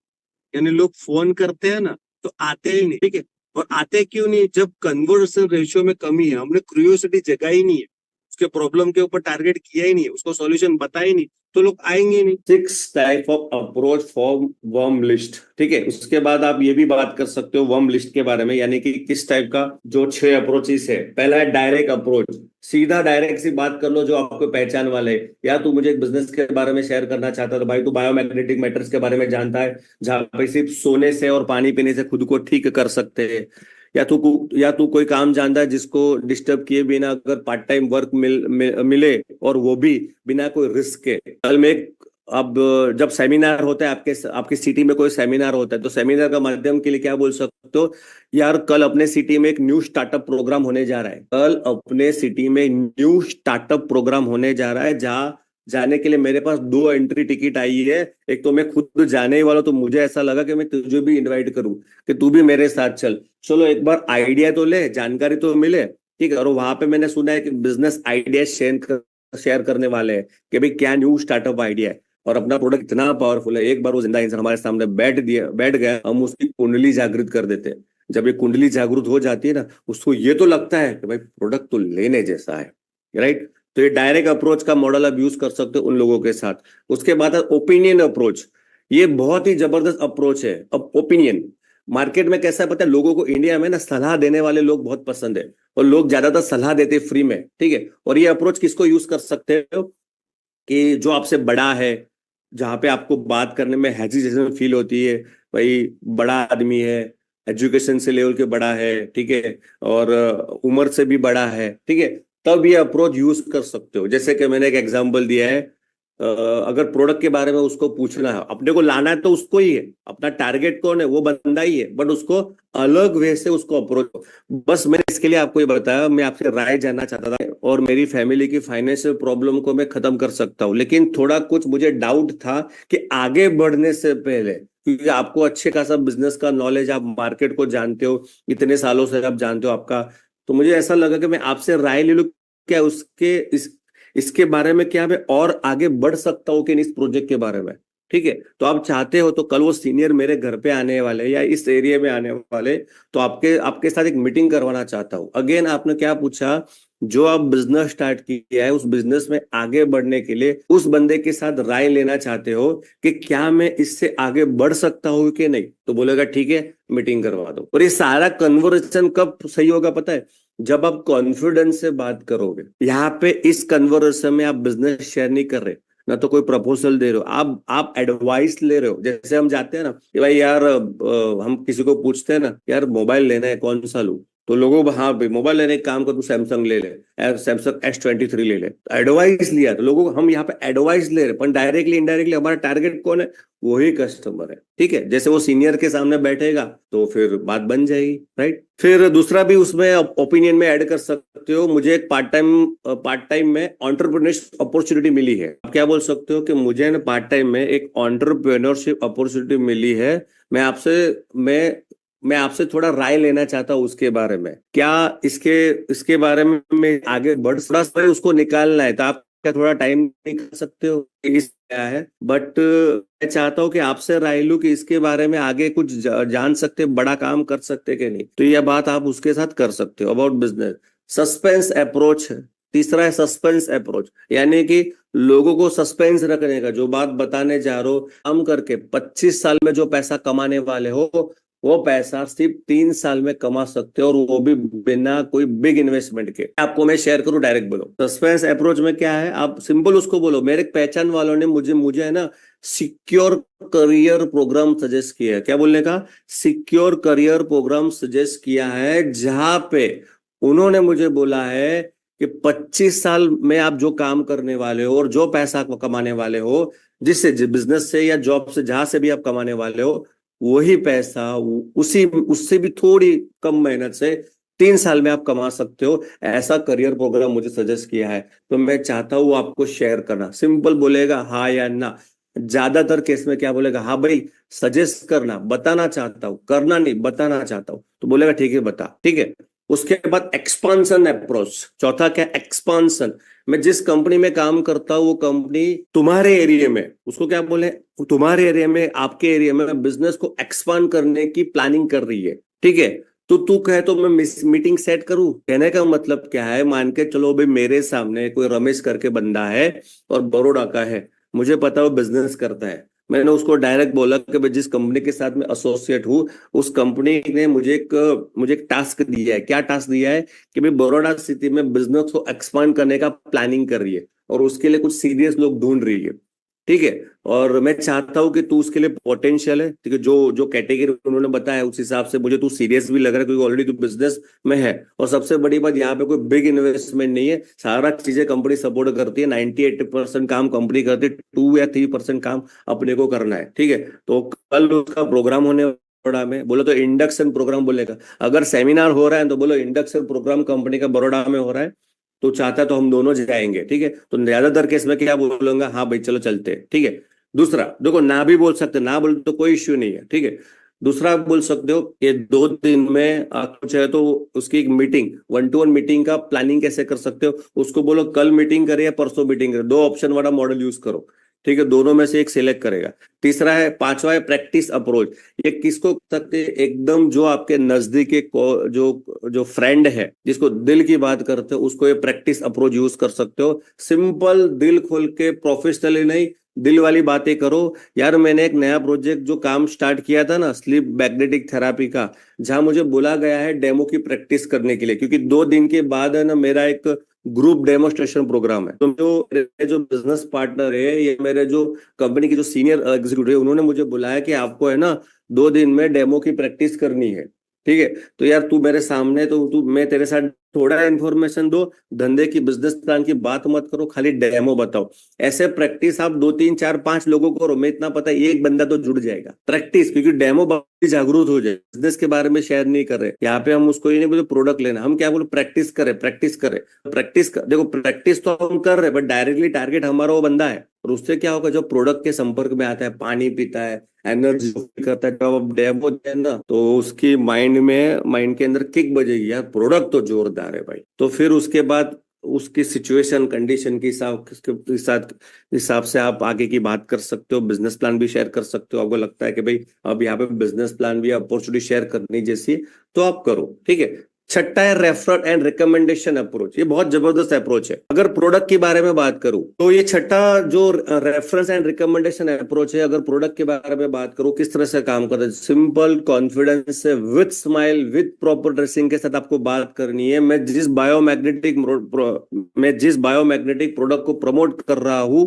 यानी लोग फोन करते हैं ना तो आते ही नहीं, ठीक है। और आते क्यों नहीं, जब कन्वर्सन रेशियो में कमी है, हमने क्यूरियोसिटी जगा ही नहीं है, उसके प्रॉब्लम के ऊपर टारगेट किया ही नहीं है, उसको सॉल्यूशन बताया ही नहीं, तो लोग आएंगे नहीं। 6 type of approach for worm list, ठीक है। उसके बाद आप ये भी बात कर सकते हो वर्म लिस्ट के बारे में, यानी कि किस टाइप का, जो 6 अप्रोचेस है। पहला है डायरेक्ट अप्रोच, सीधा डायरेक्ट सी बात कर लो जो आपको पहचान वाले। या तू मुझे एक बिजनेस के बारे में शेयर करना चाहता था, भाई तू बायोमैग्नेटिक मैटर्स के बारे में जानता है, जहां पे सिर्फ सोने से और पानी पीने से खुद को ठीक कर सकते हैं। या तू कोई काम जानता है जिसको डिस्टर्ब किए बिना अगर पार्ट टाइम वर्क मिले, और वो भी बिना कोई रिस्क के। कल में अब जब सेमिनार होता है, आपके सिटी में कोई सेमिनार होता है, तो सेमिनार का माध्यम के लिए क्या बोल सकते हो, यार कल अपने सिटी में एक न्यू स्टार्टअप प्रोग्राम होने जा रहा है। कल अपने सिटी में न्यू स्टार्टअप प्रोग्राम होने जा रहा है, जहां जाने के लिए मेरे पास 2 एंट्री टिकट आई है। एक तो मैं खुद जाने ही वाला, तो मुझे ऐसा लगा कि मैं तुझे भी इनवाइट करूं कि तू भी मेरे साथ चल। चलो एक बार आइडिया तो ले, जानकारी तो मिले, ठीक है। और वहां पे मैंने सुना है कि बिजनेस आइडिया शेयर करने वाले हैं कि भाई क्या न्यू स्टार्टअप आइडिया है। और अपना प्रोडक्ट इतना पावरफुल है, एक बार वो जिंदा इंसान हमारे सामने बैठ गया, हम उसकी कुंडली जागृत कर देते हैं। जब ये कुंडली जागृत हो जाती है ना, उसको ये तो लगता है कि भाई प्रोडक्ट तो लेने जैसा है, राइट। तो ये डायरेक्ट अप्रोच का मॉडल आप यूज कर सकते हो उन लोगों के साथ। उसके बाद ओपिनियन अप्रोच, ये बहुत ही जबरदस्त अप्रोच है। अब ओपिनियन मार्केट में कैसा है पता है, लोगों को इंडिया में ना सलाह देने वाले लोग बहुत पसंद है, और लोग ज्यादातर सलाह देते फ्री में, ठीक है। और ये अप्रोच किसको यूज कर सकते हो, कि जो आपसे बड़ा है, जहां पे आपको बात करने में हेजिटेशन फील होती है, भाई बड़ा आदमी है, एजुकेशन से लेवल के बड़ा है, ठीक है, और उम्र से भी बड़ा है, ठीक है, तब ये अप्रोच यूज कर सकते हो। जैसे कि मैंने एक एग्जांपल दिया है, अगर प्रोडक्ट के बारे में उसको पूछना है, अपने को लाना है तो उसको ही है, अपना टारगेट कौन है वो बंदा ही है, बट उसको अलग वे से उसको अप्रोच। बस मैंने इसके लिए आपको ये बताया, मैं आपसे राय जानना चाहता था, और मेरी फैमिली की फाइनेंशियल प्रॉब्लम को मैं खत्म कर सकता हूँ। लेकिन थोड़ा कुछ मुझे डाउट था कि आगे बढ़ने से पहले, क्योंकि आपको अच्छे खासा बिजनेस का नॉलेज, आप मार्केट को जानते हो, इतने सालों से आप जानते हो आपका, तो मुझे ऐसा लगा कि मैं आपसे राय ले लूं, क्या इसके बारे में क्या मैं और आगे बढ़ सकता हूँ कि नहीं इस प्रोजेक्ट के बारे में, ठीक है। तो आप चाहते हो तो कल वो सीनियर मेरे घर पे आने वाले या इस एरिया में आने वाले, तो आपके साथ एक मीटिंग करवाना चाहता हूँ। अगेन आपने क्या पूछा, जो आप बिजनेस स्टार्ट किया है उस बिजनेस में आगे बढ़ने के लिए उस बंदे के साथ राय लेना चाहते हो कि क्या मैं इससे आगे बढ़ सकता हूँ कि नहीं, तो बोलेगा ठीक है मीटिंग करवा दो। और ये सारा कन्वर्सेशन कब सही होगा पता है, जब आप कॉन्फिडेंस से बात करोगे। यहाँ पे इस कन्वर्सेशन में आप बिजनेस शेयर नहीं कर रहे, ना तो कोई प्रपोजल दे रहे हो, आप एडवाइस ले रहे हो। जैसे हम जाते हैं ना कि भाई यार, हम किसी को पूछते हैं ना, यार मोबाइल लेना है कौन सा लूं, तो लोगों को हाँ भाई मोबाइल लेने, काम कर तू सैमसंग ले ले, सैमसंग S23 ले ले, एडवाइस लिया। तो लोगों को हम यहाँ पे एडवाइस ले रहे, पर डायरेक्टली इनडायरेक्टली हमारा टारगेट कौन है, वही कस्टमर है, ठीक है। जैसे वो सीनियर के सामने बैठेगा तो फिर बात बन जाएगी, राइट। फिर दूसरा भी उसमें ओपिनियन में ऐड कर सकते हो, मुझे एक पार्ट टाइम में एंटरप्रेन्योरशिप अपॉर्चुनिटी मिली है। आप क्या बोल सकते हो कि मुझे ना पार्ट टाइम में एक एंटरप्रेन्योरशिप अपॉर्चुनिटी मिली है, मैं आपसे थोड़ा राय लेना चाहता हूँ उसके बारे में, क्या इसके बारे में मैं आगे बढ़, थोड़ा सा उसको निकालना है, तो आप क्या थोड़ा टाइम निकाल सकते हो, इस क्या है। बट मैं चाहता हूँ कि आपसे राय लूं कि इसके बारे में आगे कुछ जान सकते, बड़ा काम कर सकते कि नहीं, तो यह बात आप उसके साथ कर सकते हो। अबाउट बिजनेस सस्पेंस अप्रोच है। तीसरा है सस्पेंस अप्रोच, यानी कि लोगों को सस्पेंस रखने का, जो बात बताने जा रहे हो, काम करके 25 साल में जो पैसा कमाने वाले हो, वो पैसा सिर्फ 3 साल में कमा सकते हो, और वो भी बिना कोई बिग इन्वेस्टमेंट के। आपको मैं शेयर करूं, डायरेक्ट बोलो। सस्पेंस अप्रोच में क्या है, आप सिंपल उसको बोलो, मेरे पहचान वालों ने मुझे है ना सिक्योर करियर प्रोग्राम सजेस्ट किया है। क्या बोलने का, सिक्योर करियर प्रोग्राम सजेस्ट किया है, जहां पे उन्होंने मुझे बोला है कि 25 साल में आप जो काम करने वाले हो और जो पैसा कमाने वाले हो, जिससे बिजनेस से या जॉब से, जहां से भी आप कमाने वाले हो, वही पैसा उसी उससे भी थोड़ी कम मेहनत से 3 साल में आप कमा सकते हो। ऐसा करियर प्रोग्राम मुझे सजेस्ट किया है, तो मैं चाहता हूँ आपको शेयर करना। सिंपल बोलेगा हाँ या ना, ज्यादातर केस में क्या बोलेगा, हाँ भाई सजेस्ट करना, बताना चाहता हूँ, करना नहीं बताना चाहता हूँ, तो बोलेगा ठीक है बता, ठीक है। उसके बाद एक्सपांसन अप्रोच, चौथा क्या, एक्सपांसन। मैं जिस कंपनी में काम करता हूँ वो कंपनी तुम्हारे एरिया में, उसको क्या बोले, तुम्हारे एरिया में, आपके एरिया में बिजनेस को एक्सपांड करने की प्लानिंग कर रही है, ठीक है। तो तू कहे तो मैं मीटिंग सेट करूं, कहने का मतलब क्या है, मान के चलो भाई मेरे सामने कोई रमेश करके बंदा है और बड़ौदा का है, मुझे पता है वो बिजनेस करता है। मैंने उसको डायरेक्ट बोला कि भाई जिस कंपनी के साथ मैं एसोसिएट हूँ उस कंपनी ने मुझे एक टास्क दिया है। क्या टास्क दिया है कि भाई बड़ौदा सिटी में बिजनेस को एक्सपांड करने का प्लानिंग कर रही है और उसके लिए कुछ सीरियस लोग ढूंढ रही है, ठीक है। और मैं चाहता हूँ कि तू उसके लिए पोटेंशियल है, ठीक है, जो जो कैटेगरी उन्होंने बताया उस हिसाब से मुझे तू सीरियस भी लग रहा है, क्योंकि ऑलरेडी तू बिजनेस में है। और सबसे बड़ी बात, यहाँ पे कोई बिग इन्वेस्टमेंट नहीं है, सारा चीजें कंपनी सपोर्ट करती है, 90-80% काम कंपनी करती है, 2 या 3% काम अपने को करना है, ठीक है। तो कल उसका प्रोग्राम होने बड़ौदा में, बोलो तो इंडक्शन प्रोग्राम बोलेगा। अगर सेमिनार हो रहा है तो बोलो इंडक्शन प्रोग्राम कंपनी का बड़ौदा में हो रहा है, तो चाहता है तो हम दोनों जाएंगे, ठीक है। तो ज्यादातर केस में क्या बोलूंगा, हाँ भाई चलो चलते हैं, ठीक है। दूसरा देखो, ना भी बोल सकते, ना बोल तो कोई इश्यू नहीं है, ठीक है। दूसरा आप बोल सकते हो कि 2 दिन में आपको चाहे तो उसकी एक मीटिंग, 1-to-1 मीटिंग का प्लानिंग कैसे कर सकते हो, उसको बोलो कल मीटिंग करे या परसों मीटिंग करे, 2 ऑप्शन वाला मॉडल यूज करो, ठीक है, दोनों में से एक सिलेक्ट करेगा। तीसरा है, पांचवा है प्रैक्टिस अप्रोच। ये किसको कर सकते हैं, एकदम जो आपके नजदीक के जो जो फ्रेंड है, जिसको दिल की बात करते हो, उसको ये प्रैक्टिस अप्रोच यूज कर सकते हो। सिंपल, दिल खोल के, प्रोफेशनली नहीं, दिल वाली बातें करो। यार मैंने एक नया प्रोजेक्ट जो काम स्टार्ट किया था ना, स्लीप मैग्नेटिक थेरापी का, जहां मुझे बोला गया है डेमो की प्रैक्टिस करने के लिए, क्योंकि 2 दिन के बाद है ना मेरा एक ग्रुप डेमोस्ट्रेशन प्रोग्राम है। तो जो बिजनेस पार्टनर है, ये मेरे जो कंपनी के जो सीनियर एग्जीक्यूटिव है, उन्होंने मुझे बुलाया कि आपको है ना 2 दिन में डेमो की प्रैक्टिस करनी है, ठीक है। तो यार तू मेरे सामने, तो तू, मैं तेरे साथ थोड़ा इन्फॉर्मेशन दो, धंधे की, बिजनेस प्लान की बात मत करो, खाली डेमो बताओ। ऐसे प्रैक्टिस आप 2-3-4-5 लोगों को करो, मैं इतना पता है एक बंदा तो जुड़ जाएगा प्रैक्टिस, क्योंकि डेमो जागरूक हो जाए। बिजनेस के बारे में शेयर नहीं कर रहे यहाँ पे, हम उसको ये नहीं बोले प्रोडक्ट लेना, हम क्या बोले, प्रैक्टिस करें, प्रैक्टिस करें, प्रैक्टिस कर। देखो प्रैक्टिस तो हम कर रहे हैं, बट डायरेक्टली टारगेट हमारा वो बंदा है, और उससे क्या होगा, जो प्रोडक्ट के संपर्क में आता है, पानी पीता है, एनर्जी करता है, जब अब डेमो है ना, तो उसकी माइंड के अंदर किक बजेगी, यार प्रोडक्ट तो जोरदार है भाई। तो फिर उसके बाद उसकी सिचुएशन कंडीशन के हिसाब से आप आगे की बात कर सकते हो, बिजनेस प्लान भी शेयर कर सकते हो। आपको लगता है कि भाई अब यहाँ पे बिजनेस प्लान भी, अपॉर्चुनिटी शेयर करनी जैसी, तो आप करो, ठीक है। छठा है रेफरल एंड रिकमेंडेशन अप्रोच। ये बहुत जबरदस्त अप्रोच है। अगर प्रोडक्ट के बारे में बात करूं तो ये छठा जो रेफरेंस एंड रिकमेंडेशन अप्रोच है, अगर प्रोडक्ट के बारे में बात करूं किस तरह से काम करता है, सिंपल, कॉन्फिडेंस से, with smile, with proper dressing के साथ आपको बात करनी है। मैं जिस बायोमैग्नेटिक प्रोडक्ट को प्रमोट कर रहा हूं,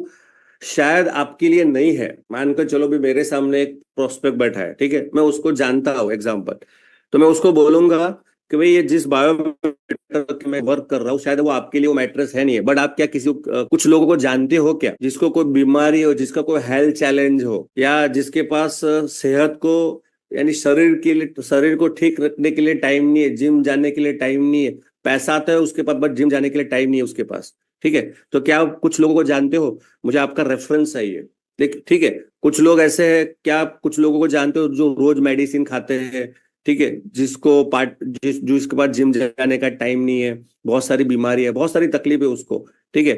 शायद आपके लिए नहीं है। मानकर चलो भी मेरे सामने एक प्रोस्पेक्ट बैठा है, ठीक है, मैं उसको जानता हूं, एग्जाम्पल, तो मैं उसको बोलूंगा कि भाई ये जिस बायोमेट्रिक में वर्क कर रहा हूँ, शायद वो आपके लिए वो मैट्रेस है नहीं है, बट आप क्या किसी कुछ लोगों को जानते हो क्या, जिसको कोई बीमारी हो, जिसका कोई हेल्थ चैलेंज हो, या जिसके पास सेहत को, यानी शरीर को ठीक रखने के लिए टाइम नहीं है, जिम जाने के लिए टाइम नहीं है, पैसा आता है उसके पास, बट जिम जाने के लिए टाइम नहीं है उसके पास, ठीक है। तो क्या आप कुछ लोगों को जानते हो, मुझे आपका रेफरेंस चाहिए, ठीक है। कुछ लोग ऐसे हैं, क्या आप कुछ लोगों को जानते हो जो रोज मेडिसिन खाते हैं, ठीक है, जिसके पास जिम जाने का टाइम नहीं है, बहुत सारी बीमारी है, बहुत सारी तकलीफ है उसको, ठीक है।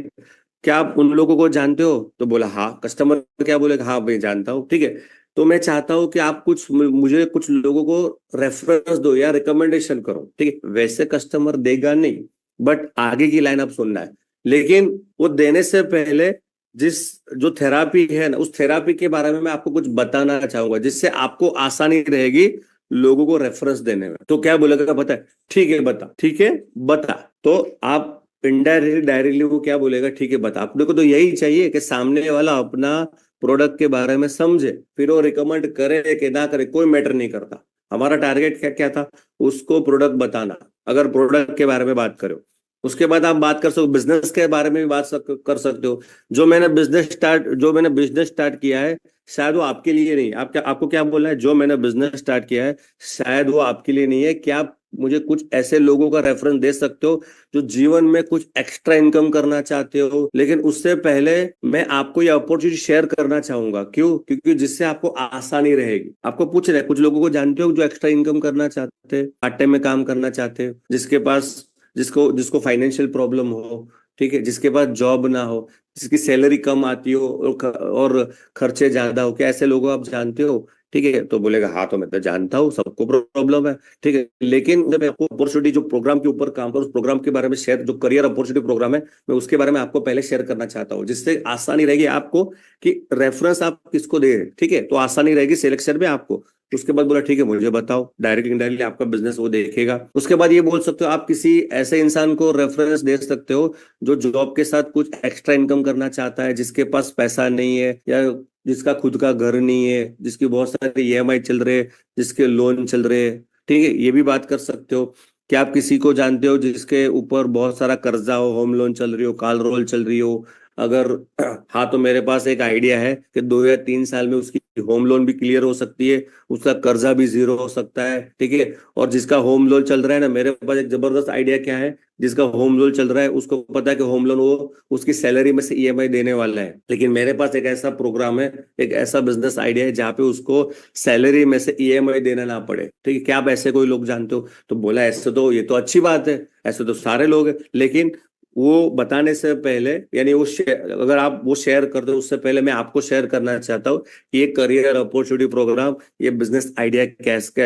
क्या आप उन लोगों को जानते हो, तो बोला हाँ, कस्टमर क्या बोलेगा, हाँ भाई जानता हूँ, ठीक है। तो मैं चाहता हूँ कि आप मुझे कुछ लोगों को रेफरेंस दो या रिकमेंडेशन करो, ठीक है। वैसे कस्टमर देगा नहीं, बट आगे की लाइन आप सुनना है। लेकिन वो देने से पहले जो थेरापी है ना, उस थेरापी के बारे में मैं आपको कुछ बताना चाहूंगा, जिससे आपको आसानी रहेगी लोगों को रेफरेंस देने में। तो क्या बोलेगा पता है, ठीक है बता, ठीक है बता। तो आप इनडायरेक्टली डायरेक्टली वो क्या बोलेगा, ठीक है बता। अपने को तो यही चाहिए कि सामने वाला अपना प्रोडक्ट के बारे में समझे, फिर वो रिकमेंड करे कि ना करे, कोई मैटर नहीं करता। हमारा टारगेट क्या क्या था, उसको प्रोडक्ट बताना, अगर प्रोडक्ट के बारे में बात करो। उसके बाद आप बात कर सकते हो, बिजनेस के बारे में भी कर सकते हो। जो मैंने बिजनेस स्टार्ट किया है, शायद वो आपके लिए नहीं। आपको क्या बोलना है, जो मैंने बिजनेस स्टार्ट किया है शायद वो आपके लिए नहीं है। क्या आप मुझे कुछ ऐसे लोगों का रेफरेंस दे सकते हो जो जीवन में कुछ एक्स्ट्रा इनकम करना चाहते हो? लेकिन उससे पहले मैं आपको ये अपॉर्चुनिटी शेयर करना चाहूंगा। क्यों? क्योंकि जिससे आपको आसानी रहेगी। आपको पूछ रहे हैं, कुछ लोगों को जानते हो जो एक्स्ट्रा इनकम करना चाहते हैं, पार्ट टाइम में काम करना चाहते हैं, जिसके पास जिसको जिसको फाइनेंशियल प्रॉब्लम हो, ठीक है, जिसके पास जॉब ना हो, जिसकी सैलरी कम आती हो और खर्चे ज्यादा हो। क्या ऐसे लोगों को आप जानते हो? ठीक है, तो बोलेगा हाँ तो मैं तो जानता हूँ, सबको प्रॉब्लम है। ठीक है, लेकिन जब मैं आपको अपॉर्चुनिटी जो प्रोग्राम के ऊपर काम करूँ, उस प्रोग्राम के बारे में शेयर, जो करियर अपॉर्चुनिटी प्रोग्राम है, मैं उसके बारे में आपको पहले शेयर करना चाहता हूँ, जिससे आसानी रहेगी आपको कि रेफरेंस आप किसको दे रहे हैं। ठीक है, तो आसानी रहेगी सिलेक्शन में आपको। उसके बाद बोला ठीक है मुझे बताओ, डायरेक्ट इनडायरेक्टली आपका बिजनेस वो देखेगा। उसके बाद ये बोल सकते हो आप किसी ऐसे इंसान को रेफरेंस दे सकते हो जो जॉब के साथ कुछ एक्स्ट्रा इनकम करना चाहता है, जिसके पास पैसा नहीं है या जिसका खुद का घर नहीं है, जिसकी बहुत सारे ईएमआई चल रहे, जिसके लोन चल रहे। ठीक है, ये भी बात कर सकते हो। क्या आप किसी को जानते हो जिसके ऊपर बहुत सारा कर्जा हो, होम लोन चल रही हो, कार लोन चल रही हो? अगर हाँ तो मेरे पास एक आइडिया है कि 2 या 3 साल में उसकी होम लोन भी क्लियर हो सकती है, उसका कर्जा भी जीरो हो सकता है। ठीक है, और जिसका होम लोन चल रहा है ना, मेरे पास एक जबरदस्त आइडिया क्या है, जिसका होम लोन चल रहा है उसको पता है कि होम लोन वो उसकी सैलरी में से ईएमआई देने वाला है, लेकिन मेरे पास एक ऐसा प्रोग्राम है, एक ऐसा बिजनेस आइडिया है जहाँ पे उसको सैलरी में से ईएमआई देना ना पड़े। ठीक है, क्या आप ऐसे कोई लोग जानते हो? तो बोला ऐसे तो ये तो अच्छी बात है, ऐसे तो सारे लोग हैं, लेकिन वो बताने से पहले, यानी अगर आप वो शेयर कर दो उससे पहले मैं आपको शेयर करना चाहता हूँ कि ये करियर अपॉर्चुनिटी प्रोग्राम, ये बिजनेस आइडिया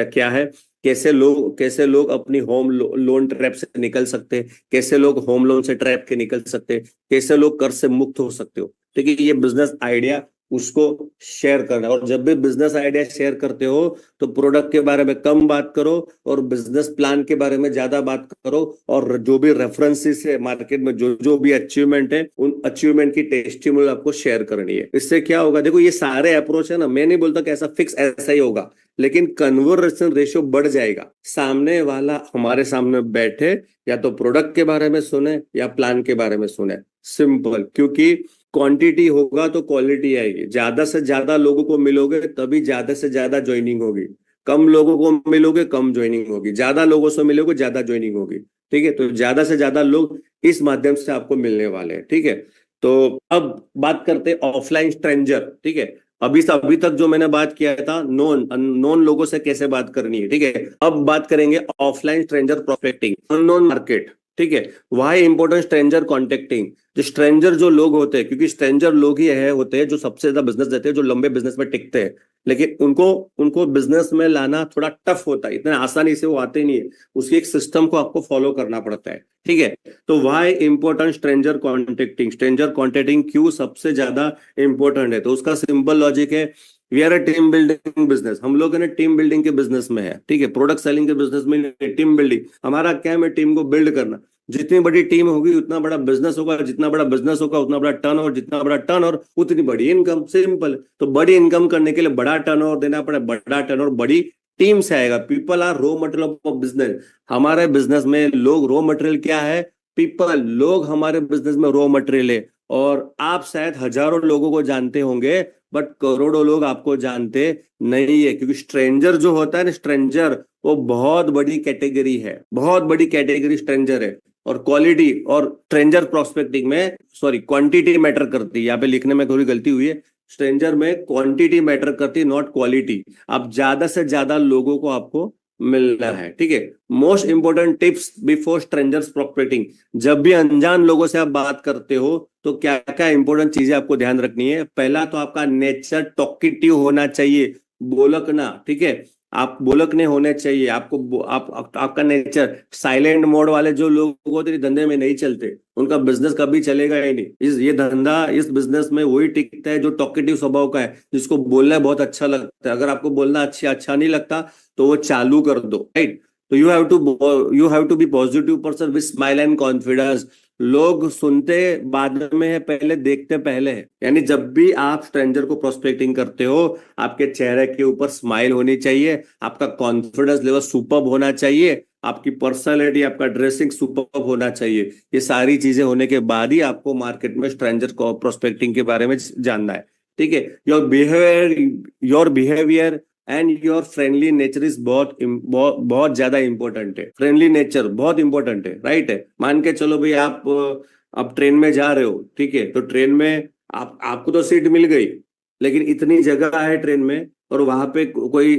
क्या है, कैसे लोग अपनी होम लोन ट्रैप से निकल सकते हैं, कैसे लोग होम लोन से ट्रैप के निकल सकते हैं, कैसे लोग कर्ज से मुक्त हो सकते हो। ठीक है, ये बिजनेस आइडिया उसको शेयर करना है। और जब भी बिजनेस आइडिया शेयर करते हो तो प्रोडक्ट के बारे में कम बात करो और बिजनेस प्लान के बारे में ज्यादा बात करो, और जो भी रेफरेंसेस है मार्केट में, जो जो भी अचीवमेंट है, उन अचीवमेंट की टेस्टिमोनियल आपको शेयर करनी है। इससे क्या होगा, देखो ये सारे अप्रोच है ना, मैं नहीं बोलता कि ऐसा फिक्स ऐसा ही होगा, लेकिन कन्वर्सेशन रेशियो बढ़ जाएगा। सामने वाला हमारे सामने बैठे, या तो प्रोडक्ट के बारे में सुने या प्लान के बारे में सुने, सिंपल। क्योंकि क्वांटिटी होगा तो क्वालिटी आएगी। ज्यादा से ज्यादा लोगों को मिलोगे तभी ज्यादा से ज्यादा ज्वाइनिंग होगी, कम लोगों को मिलोगे कम ज्वाइनिंग होगी, ज्यादा लोगों से मिलोगे ज्यादा ज्वाइनिंग होगी। ठीक है, तो ज्यादा से ज्यादा लोग इस माध्यम से आपको मिलने वाले हैं। ठीक है, तो अब बात करते हैं ऑफलाइन स्ट्रेंजर। ठीक है, अभी तक जो मैंने बात किया था नॉन अननोन लोगों से कैसे बात करनी है। ठीक है, अब बात करेंगे offline stranger prospecting, unknown market. ठीक है, वाई इंपॉर्टेंट स्ट्रेंजर कॉन्टेक्टिंग। जो स्ट्रेंजर जो लोग होते हैं, क्योंकि स्ट्रेंजर लोग ही है होते हैं जो सबसे ज्यादा बिजनेस देते हैं, जो लंबे बिजनेस में टिकते हैं, लेकिन उनको उनको बिजनेस में लाना थोड़ा टफ होता है, इतना आसानी से वो आते नहीं है, उसकी एक सिस्टम को आपको फॉलो करना पड़ता है। ठीक है, तो वाई इंपॉर्टेंट स्ट्रेंजर कॉन्टेक्टिंग क्यों सबसे ज्यादा इंपॉर्टेंट है? तो उसका सिंपल लॉजिक है, we are a team building business. हम लोग है ना टीम बिल्डिंग के बिजनेस में है। ठीक है, प्रोडक्ट सेलिंग के बिजनेस में टीम बिल्डिंग, हमारा क्या है, टीम को बिल्ड करना। जितनी बड़ी टीम होगी उतना बड़ा बिजनेस होगा, जितना बड़ा बिजनेस होगा उतना बड़ा टर्नओवर, जितना बड़ा टर्नओवर उतनी बड़ी इनकम, सिंपल। तो बड़ी इनकम करने के लिए बड़ा टर्नओवर देना पड़े, बड़ा टर्नओवर बड़ी टीम से आएगा। People are raw material of business. हमारे बिजनेस में लोग रॉ मटेरियल क्या है? पीपल। लोग हमारे बिजनेस में रॉ मटेरियल है। और आप शायद हजारों लोगों को जानते होंगे, बट करोड़ों लोग आपको जानते नहीं है, क्योंकि स्ट्रेंजर जो होता है ना, स्ट्रेंजर वो बहुत बड़ी कैटेगरी है, बहुत बड़ी कैटेगरी स्ट्रेंजर है। और क्वालिटी और स्ट्रेंजर प्रोस्पेक्टिंग में, सॉरी, क्वांटिटी मैटर करती है। यहाँ पे लिखने में थोड़ी गलती हुई है, स्ट्रेंजर में क्वांटिटी मैटर करती है, नॉट क्वालिटी। आप ज्यादा से ज्यादा लोगों को आपको मिलना है। ठीक है, most important tips before strangers prospecting. जब भी अनजान लोगों से आप बात करते हो तो क्या क्या इंपोर्टेंट चीजें आपको ध्यान रखनी है? पहला तो आपका नेचर टॉकेटिव होना चाहिए, बोलकना। ठीक है, आप बोलकने होने चाहिए। आपका नेचर, साइलेंट मोड वाले जो लोग होते हैं धंधे में नहीं चलते, उनका बिजनेस कभी चलेगा ही नहीं। इस बिजनेस में वही टिकता है जो टॉकेटिव स्वभाव का है, जिसको बोलना बहुत अच्छा लगता है। अगर आपको बोलना अच्छा नहीं लगता तो वो चालू कर दो, राइट? तो you have to be positive person with smile and confidence. लोग सुनते बाद में है, पहले देखते पहले है। यानी जब भी आप स्ट्रेंजर को प्रोस्पेक्टिंग करते हो, आपके चेहरे के ऊपर स्माइल होनी चाहिए, आपका कॉन्फिडेंस लेवल सुपर्ब होना चाहिए, आपकी पर्सनैलिटी, आपका ड्रेसिंग सुपर्ब होना चाहिए। ये सारी चीजें होने के बाद ही आपको मार्केट में स्ट्रेंजर को प्रोस्पेक्टिंग के बारे में जानना है। ठीक है। Your behaviour and your friendly nature is बहुत ज्यादा इंपॉर्टेंट है। फ्रेंडली नेचर बहुत इंपॉर्टेंट है, राइट है। मान के चलो भाई आप ट्रेन में जा रहे हो, ठीक है, तो ट्रेन में आपको तो सीट मिल गई, लेकिन इतनी जगह है ट्रेन में और वहां पे कोई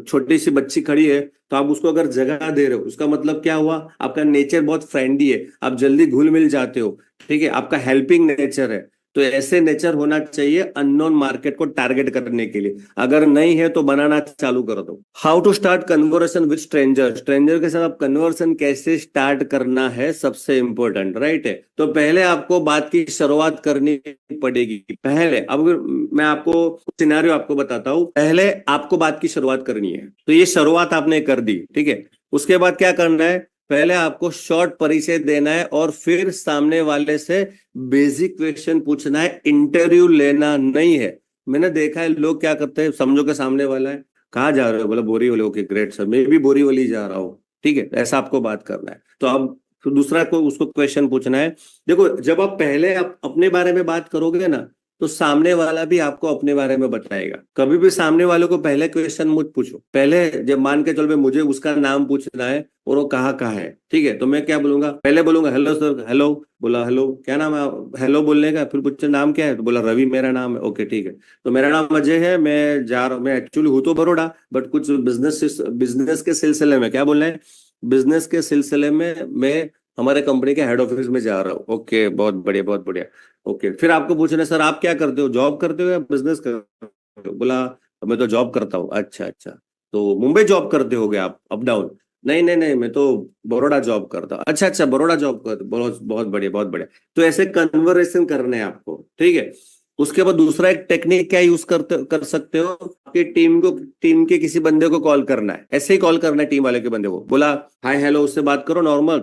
छोटी सी बच्ची खड़ी है, तो आप उसको अगर जगह दे रहे हो, उसका मतलब क्या हुआ, आपका नेचर बहुत फ्रेंडली है, आप जल्दी घुल मिल जाते हो, ठीक है, आपका हेल्पिंग नेचर है। तो ऐसे नेचर होना चाहिए अननोन मार्केट को टारगेट करने के लिए। अगर नहीं है तो बनाना चालू कर दो। How to start conversation with stranger, stranger के साथ आप कन्वर्सेशन कैसे स्टार्ट करना है, सबसे इंपॉर्टेंट, राइट है। तो पहले आपको बात की शुरुआत करनी पड़ेगी। पहले अब मैं आपको सिनेरियो आपको बताता हूँ, पहले आपको बात की शुरुआत करनी है, तो ये शुरुआत आपने कर दी, ठीक है। उसके बाद क्या करना है, पहले आपको शॉर्ट परिचय देना है और फिर सामने वाले से बेसिक क्वेश्चन पूछना है, इंटरव्यू लेना नहीं है। मैंने देखा है लोग क्या करते हैं, समझो के सामने वाला है, कहाँ जा रहे हो, बोला बोरीवली। ओके ग्रेट सर, मैं भी बोरीवली जा रहा हूँ, ठीक है, ऐसा आपको बात करना है। तो अब फिर दूसरा को उसको क्वेश्चन पूछना है। देखो जब आप पहले अपने बारे में बात करोगे ना, तो सामने वाला भी आपको अपने बारे में बताएगा। कभी भी सामने वाले को पहले क्वेश्चन मत पूछो। पहले जब मान के चलो मुझे उसका नाम पूछना है और वो कहाँ है, ठीक है, तो मैं क्या बोलूंगा, पहले बोलूंगा हेलो सर, हेलो, बोला हेलो क्या नाम है, हेलो बोलने का, फिर पूछे नाम क्या है, तो बोला रवि मेरा नाम है। ओके ठीक है, तो मेरा नाम अजय है, मैं एक्चुअली हूँ तो बड़ौदा, बट कुछ बिजनेस के सिलसिले में, क्या बोलना है, बिजनेस के सिलसिले में मैं हमारे कंपनी के हेड ऑफिस में जा रहा हूँ। ओके बहुत बढ़िया बहुत बढ़िया। ओके फिर आपको पूछना है सर आप क्या करते हो, जॉब करते हो या बिजनेस करते हो, बोला मैं तो जॉब करता हूँ। अच्छा अच्छा, तो मुंबई जॉब करते होगे आप, अप डाउन। नहीं नहीं नहीं, मैं तो बड़ौदा जॉब करता हूँ। अच्छा अच्छा, बड़ौदा जॉब करते, बहुत बहुत बढ़िया बहुत बढ़िया। तो ऐसे कन्वर्सेशन करने हैं आपको, ठीक है। उसके बाद दूसरा एक टेक्निक क्या यूज कर सकते हो, कि टीम के किसी बंदे को कॉल करना है, ऐसे ही कॉल करना है टीम वाले के बंदे को, बोला हाय हेलो, उससे बात करो नॉर्मल,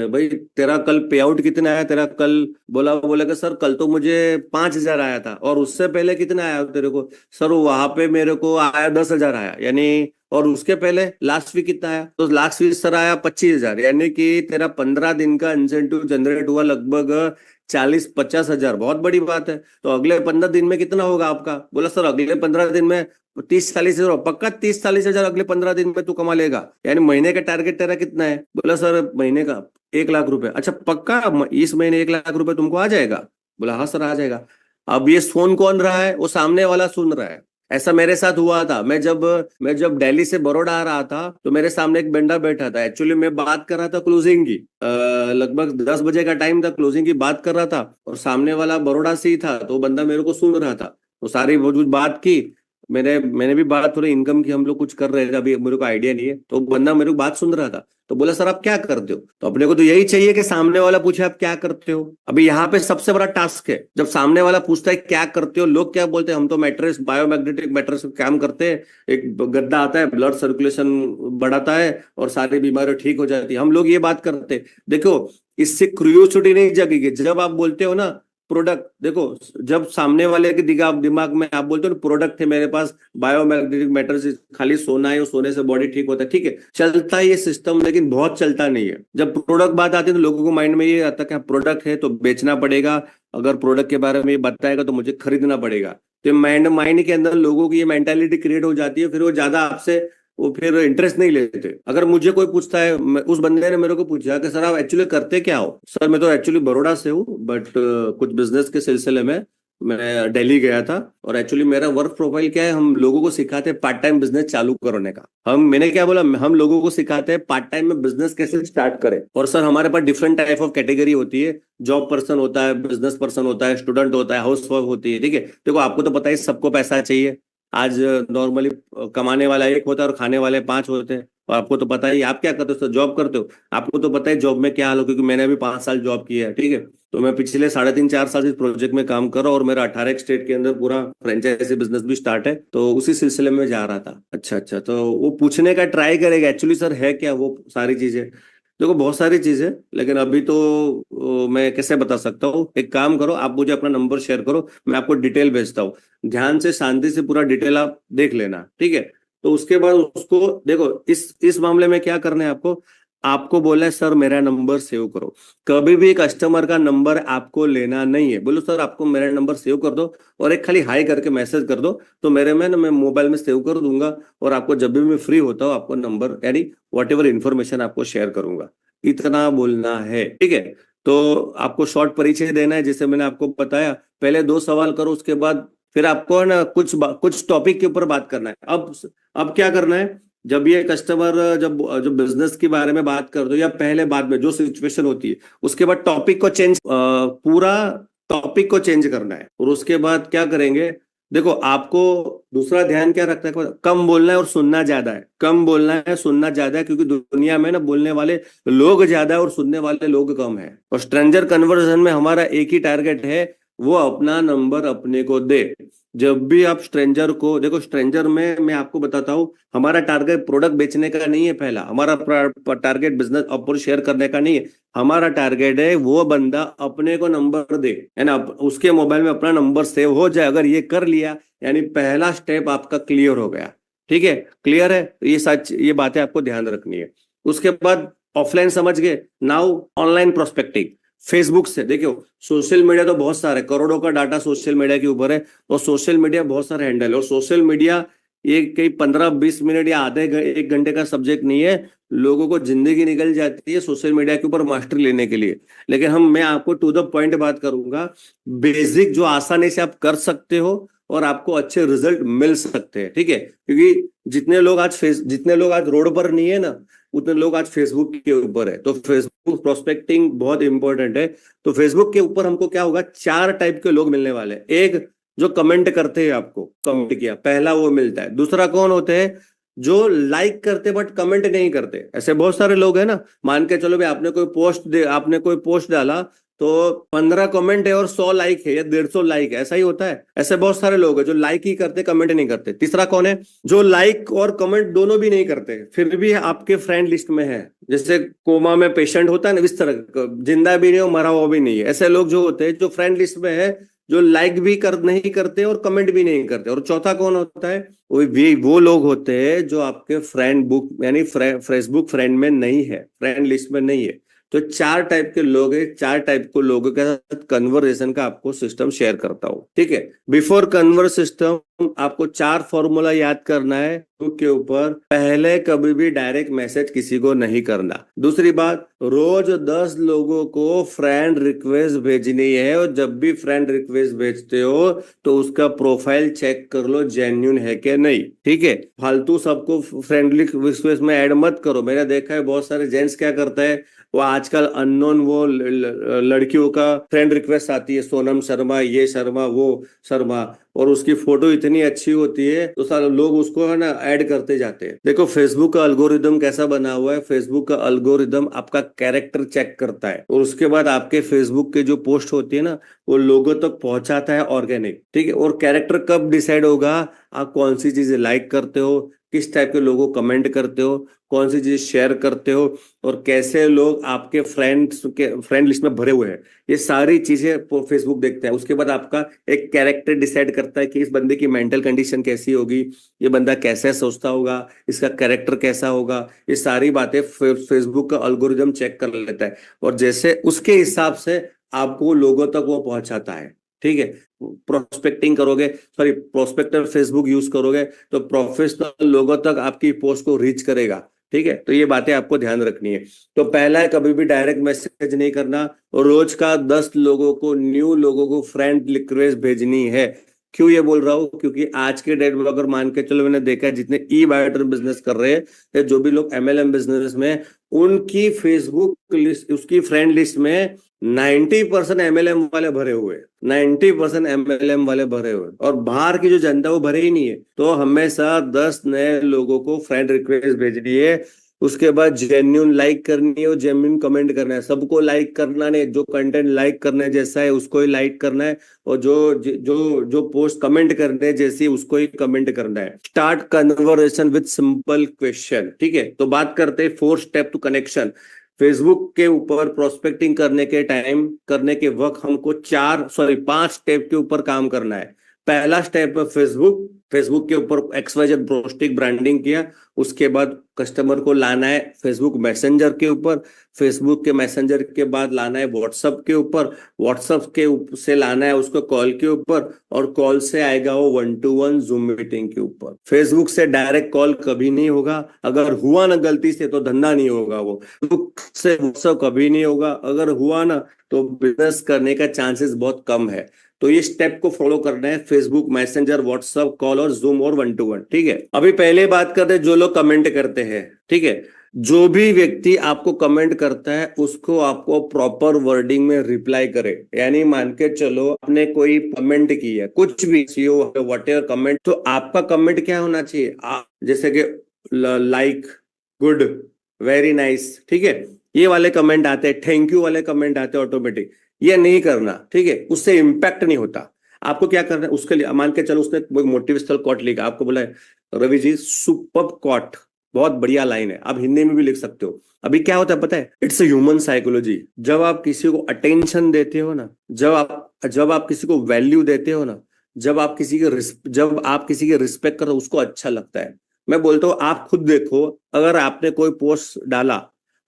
भाई तेरा कल पे आउट कितना आया तेरा कल, बोला कि सर कल तो मुझे 5,000 आया था, और उससे पहले कितना आया तेरे को, सर वहां पे मेरे को आया 10,000 आया, यानी और उसके पहले लास्ट वीक कितना आया, तो लास्ट वीक सर आया 25,000, यानी कि तेरा 15 दिन का इंसेंटिव जनरेट हुआ लगभग 40-50 हजार। बहुत बड़ी बात है। तो अगले 15 दिन में कितना होगा आपका, बोला सर अगले 15 दिन में 30-40 हजार, पक्का 30-40 हजार अगले 15 दिन में तू कमा लेगा, यानी महीने का टारगेट तेरा कितना है, बोला सर महीने का 1,00,000 रुपए। अच्छा पक्का इस महीने 1,00,000 रुपए तुमको आ जाएगा, बोला हाँ सर आ जाएगा। अब ये फोन कौन रहा है, वो सामने वाला सुन रहा है। ऐसा मेरे साथ हुआ था, मैं जब दिल्ली से बड़ौदा आ रहा था, तो मेरे सामने एक बंदा बैठा था, एक्चुअली मैं बात कर रहा था क्लोजिंग की, लगभग 10 बजे का टाइम था, क्लोजिंग की बात कर रहा था, और सामने वाला बड़ौदा से ही था, तो वो बंदा मेरे को सुन रहा था। तो सारी वो जो बात की, मैंने भी बात थोड़ी इनकम की, हम लोग कुछ कर रहे थे, अभी मेरे को आइडिया नहीं है, तो बंदा मेरे को बात सुन रहा था। तो बोला सर आप क्या करते हो, तो अपने को तो यही चाहिए कि सामने वाला पूछे आप क्या करते हो। अभी यहाँ पे सबसे बड़ा टास्क है, जब सामने वाला पूछता है क्या करते हो, लोग क्या बोलते हैं, हम तो मैट्रेस बायोमैग्नेटिक मैट्रेस काम करते हैं, एक गद्दा आता है, ब्लड सर्कुलेशन बढ़ाता है और सारी बीमारियां ठीक हो जाती है, हम लोग ये बात करते हैं। देखो इससे क्यूरियोसिटी नहीं जगेगी। जब आप बोलते हो ना प्रोडक्ट, देखो जब सामने वाले के दिमाग में आप बोलते हो प्रोडक्ट है मेरे पास, बायोमैग्नेटिक मैटर से खाली सोना है, सोने से बॉडी ठीक होता है, ठीक है, चलता है ये सिस्टम, लेकिन बहुत चलता नहीं है। जब प्रोडक्ट बात आती है तो लोगों को माइंड में ये आता है कि प्रोडक्ट है तो बेचना पड़ेगा, अगर प्रोडक्ट के बारे में ये बताएगा तो मुझे खरीदना पड़ेगा। तो माइंड के अंदर लोगों की ये मेंटालिटी क्रिएट हो जाती है, फिर वो ज्यादा आपसे वो फिर इंटरेस्ट नहीं लेते। अगर मुझे कोई पूछता है, उस बंदे ने मेरे को पूछा कि सर आप एक्चुअली करते क्या हो, सर मैं तो एक्चुअली बड़ौदा से हूँ, बट कुछ बिजनेस के सिलसिले में मैं दिल्ली गया था, और एक्चुअली मेरा वर्क प्रोफाइल क्या है, हम लोगों को सिखाते हैं पार्ट टाइम बिजनेस चालू करने का। मैंने क्या बोला, हम लोगों को सिखाते हैं पार्ट टाइम में बिजनेस कैसे स्टार्ट करें। और सर हमारे पास डिफरेंट टाइप ऑफ कैटेगरी होती है, जॉब पर्सन होता है, बिजनेस पर्सन होता है, स्टूडेंट होता है, हाउस वाइफ होती है, ठीक है। देखो आपको तो पता है सबको पैसा चाहिए। आज नॉर्मली कमाने वाला एक होता है और खाने वाले 5 होते हैं, और आपको तो पता ही, आप क्या करते हो सर, जॉब करते हो, आपको तो पता है जॉब में क्या हाल हो, क्योंकि मैंने भी 5 साल जॉब किया है, ठीक है। तो मैं पिछले 3.5-4 साल से इस प्रोजेक्ट में काम कर रहा हूँ, और मेरा 18 स्टेट के अंदर पूरा फ्रेंचाइजी बिजनेस भी स्टार्ट है, तो उसी सिलसिले में जा रहा था। अच्छा अच्छा, तो वो पूछने का ट्राई करेगा एक्चुअली सर है क्या वो सारी चीजें। देखो बहुत सारी चीजें, लेकिन अभी तो मैं कैसे बता सकता हूँ। एक काम करो, आप मुझे अपना नंबर शेयर करो, मैं आपको डिटेल भेजता हूँ, ध्यान से शांति से पूरा डिटेल आप देख लेना, ठीक है। तो उसके बाद उसको देखो, इस मामले में क्या करना है आपको, आपको बोला है सर मेरा नंबर सेव करो। कभी भी कस्टमर का नंबर आपको लेना नहीं है। बोलो सर आपको मेरा नंबर सेव कर दो और एक खाली हाई करके मैसेज कर दो, तो मेरे में ना मैं मोबाइल में सेव कर दूंगा और आपको जब भी मैं फ्री होता हूँ आपको नंबर यानी वॉट एवर इन्फॉर्मेशन आपको शेयर करूंगा। इतना बोलना है, ठीक है। तो आपको शॉर्ट परिचय देना है, जैसे मैंने आपको बताया। पहले 2 सवाल करो, उसके बाद फिर आपको है ना कुछ टॉपिक के ऊपर बात करना है। अब क्या करना है, जब ये कस्टमर जब जो बिजनेस के बारे में बात कर दो या पहले बाद में जो सिचुएशन होती है, उसके बाद टॉपिक को चेंज, पूरा टॉपिक को चेंज करना है। और उसके बाद क्या करेंगे, देखो आपको दूसरा ध्यान क्या रखना है, कम बोलना है और सुनना ज्यादा है। कम बोलना है, सुनना ज्यादा है, क्योंकि दुनिया में ना बोलने वाले लोग ज्यादा है और सुनने वाले लोग कम है। और स्ट्रेंजर कन्वर्जन में हमारा एक ही टारगेट है, वो अपना नंबर अपने को दे। जब भी आप स्ट्रेंजर को देखो, स्ट्रेंजर में मैं आपको बताता हूँ, हमारा टारगेट प्रोडक्ट बेचने का नहीं है। पहला हमारा टारगेट बिजनेस अपर शेयर करने का नहीं है। हमारा टारगेट है वो बंदा अपने को नंबर दे, है ना, उसके मोबाइल में अपना नंबर सेव हो जाए। अगर ये कर लिया यानी पहला स्टेप आपका क्लियर हो गया। ठीक है, क्लियर है। तो ये बातें आपको ध्यान रखनी है। उसके बाद ऑफलाइन समझ गए, नाउ ऑनलाइन प्रोस्पेक्टिंग। फेसबुक से देखियो, सोशल मीडिया तो बहुत सारे, करोड़ों का डाटा सोशल मीडिया के ऊपर है। और सोशल मीडिया बहुत सारे हैंडल है। और सोशल मीडिया ये कई 15-20 मिनट या आधे 1 घंटे का सब्जेक्ट नहीं है। लोगों को जिंदगी निकल जाती है सोशल मीडिया के ऊपर मास्टरी लेने के लिए। लेकिन मैं आपको टू द पॉइंट बात करूंगा, बेसिक जो आसानी से आप कर सकते हो और आपको अच्छे रिजल्ट मिल सकते हैं। ठीक है, क्योंकि जितने लोग आज रोड पर नहीं है ना, उतने लोग आज फेसबुक के ऊपर है। तो फेसबुक प्रोस्पेक्टिंग बहुत इंपॉर्टेंट है। तो फेसबुक के ऊपर हमको क्या होगा, 4 टाइप के लोग मिलने वाले हैं। एक जो कमेंट करते हैं, आपको कमेंट किया, पहला वो मिलता है। दूसरा कौन होते हैं, जो लाइक करते बट कमेंट नहीं करते। ऐसे बहुत सारे लोग हैं ना, मान के चलो भाई आपने कोई पोस्ट डाला तो 15 कमेंट है और 100 लाइक है या 150 लाइक है, ऐसा ही होता है। ऐसे बहुत सारे लोग हैं जो लाइक ही करते, कमेंट नहीं करते। तीसरा कौन है, जो लाइक और कमेंट दोनों भी नहीं करते, फिर भी आपके फ्रेंड लिस्ट में है। जैसे कोमा में पेशेंट होता है ना, इस तरह, जिंदा भी नहीं हो मरा हुआ भी नहीं है। ऐसे लोग जो होते हैं जो फ्रेंड लिस्ट में है, जो लाइक भी नहीं करते और कमेंट भी नहीं करते। और चौथा कौन होता है, वो लोग होते हैं जो आपके फ्रेंड बुक यानी फेसबुक फ्रेंड में नहीं है, फ्रेंड लिस्ट में नहीं है। तो 4 टाइप के लोग हैं। 4 टाइप के लोगों के साथ कन्वर्सेशन का आपको सिस्टम शेयर करता हूं। ठीक है, बिफोर कन्वर्स सिस्टम आपको 4 फॉर्मूला याद करना है के ऊपर। पहले कभी भी डायरेक्ट मैसेज किसी को नहीं करना। दूसरी बात, रोज 10 लोगों को फ्रेंड रिक्वेस्ट भेजनी है। और जब भी फ्रेंड रिक्वेस्ट भेजते हो तो उसका प्रोफाइल चेक कर लो जेन्युइन है कि नहीं। ठीक है, फालतू सबको फ्रेंडली रिक्वेस्ट में ऐड मत करो। मैंने देखा है बहुत सारे जेंट्स क्या करता है, वो आजकल अननोन वो लड़कियों का फ्रेंड रिक्वेस्ट आती है, सोनम शर्मा, ये शर्मा, वो शर्मा, और उसकी फोटो इतनी अच्छी होती है तो सारे लोग उसको है ना ऐड करते जाते हैं। देखो फेसबुक का अल्गोरिदम कैसा बना हुआ है, फेसबुक का अल्गोरिदम आपका कैरेक्टर चेक करता है और उसके बाद आपके फेसबुक के जो पोस्ट होती है ना, वो लोगों तक पहुंचाता है ऑर्गेनिक। ठीक है, और कैरेक्टर कब डिसाइड होगा, आप कौन सी चीजें लाइक करते हो, किस टाइप के लोगों को कमेंट करते हो, कौन सी चीज शेयर करते हो, और कैसे लोग आपके फ्रेंड लिस्ट में भरे हुए हैं। ये सारी चीजें फेसबुक देखते हैं। उसके बाद आपका एक कैरेक्टर डिसाइड करता है कि इस बंदे की मेंटल कंडीशन कैसी होगी, ये बंदा कैसे सोचता होगा, इसका कैरेक्टर कैसा होगा। ये सारी बातें फेसबुक का अल्गोरिदम चेक कर लेता है और जैसे उसके हिसाब से आपको लोगों तक वो पहुंचाता है। ठीक है, प्रोस्पेक्टिंग करोगे, सॉरी प्रोस्पेक्टर फेसबुक यूज करोगे तो प्रोफेशनल लोगों तक आपकी पोस्ट को रीच करेगा। ठीक है, तो ये बातें आपको ध्यान रखनी है। तो पहला है, कभी भी डायरेक्ट मैसेज नहीं करना। और रोज का 10 लोगों को, न्यू लोगों को फ्रेंड रिक्वेस्ट भेजनी है। क्यों ये बोल रहा हूँ, क्योंकि आज के डेट में अगर मान के चलो, मैंने देखा है जितने ई बायोटर बिजनेस कर रहे हैं, जो भी लोग MLM बिजनेस में, उनकी फेसबुक लिस्ट, उसकी फ्रेंड लिस्ट में 90% MLM वाले भरे हुए, 90% MLM वाले भरे हुए, और बाहर की जो जनता वो भरे ही नहीं है। तो हमेशा 10 नए लोगों को फ्रेंड रिक्वेस्ट भेजनी है। उसके बाद जेन्युइन लाइक करनी है और जेन्युइन कमेंट करना है। सबको लाइक करना नहीं, जो कंटेंट लाइक करने जैसा है उसको ही लाइक करना है, और जो पोस्ट कमेंट करने जैसी उसको ही कमेंट करना है। Start conversation with simple question. ठीक है, तो बात करते हैं 4 स्टेप टू कनेक्शन। फेसबुक के ऊपर प्रोस्पेक्टिंग करने के वक्त हमको 5 स्टेप के ऊपर काम करना है। पहला स्टेप है फेसबुक। फेसबुक के ऊपर XYZ पोस्टिंग ब्रांडिंग किया, उसके बाद कस्टमर को लाना है फेसबुक मैसेंजर के ऊपर, फेसबुक के मैसेंजर के बाद लाना है व्हाट्सएप के ऊपर, व्हाट्सएप के से लाना है उसको कॉल के ऊपर, और कॉल से आएगा वो 1-to-1 जूम मीटिंग के ऊपर। फेसबुक से डायरेक्ट कॉल कभी नहीं होगा, अगर हुआ ना गलती से तो धंधा नहीं होगा। वो फेसबुक से व्हाट्सएप कभी नहीं होगा, अगर हुआ ना तो बिजनेस करने का चांसेस बहुत कम है। तो ये स्टेप को फॉलो करना है, फेसबुक मैसेंजर, व्हाट्सएप कॉल और जूम और 1-to-1। ठीक है, अभी पहले बात करते हैं जो लोग कमेंट करते हैं। ठीक है, जो भी व्यक्ति आपको कमेंट करता है उसको आपको प्रॉपर वर्डिंग में रिप्लाई करे। यानी मान के चलो आपने कोई कमेंट की है, कुछ भी सीओ व्हाटएवर कमेंट, तो आपका कमेंट क्या होना चाहिए, जैसे कि लाइक, गुड, वेरी नाइस, ठीक है, ये वाले कमेंट आते हैं, थैंक यू वाले कमेंट आते हैं ऑटोमेटिक। ये नहीं करना, ठीक है, उससे इंपैक्ट नहीं होता। आपको क्या करना है, उसके लिए मान के चलो उसने कोई मोटिवेशनल कोट लिखा, आपको बोला है रवि जी सुपर्ब कोट, बहुत बढ़िया लाइन है, आप हिंदी में भी लिख सकते हो। अभी क्या होता है पता है, इट्स अ ह्यूमन साइकोलॉजी। जब आप किसी को अटेंशन देते हो ना, जब आप किसी को वैल्यू देते हो ना, जब आप किसी के रिस्पेक्ट करते हो, उसको अच्छा लगता है। मैं बोलता हूँ आप खुद देखो, अगर आपने कोई पोस्ट डाला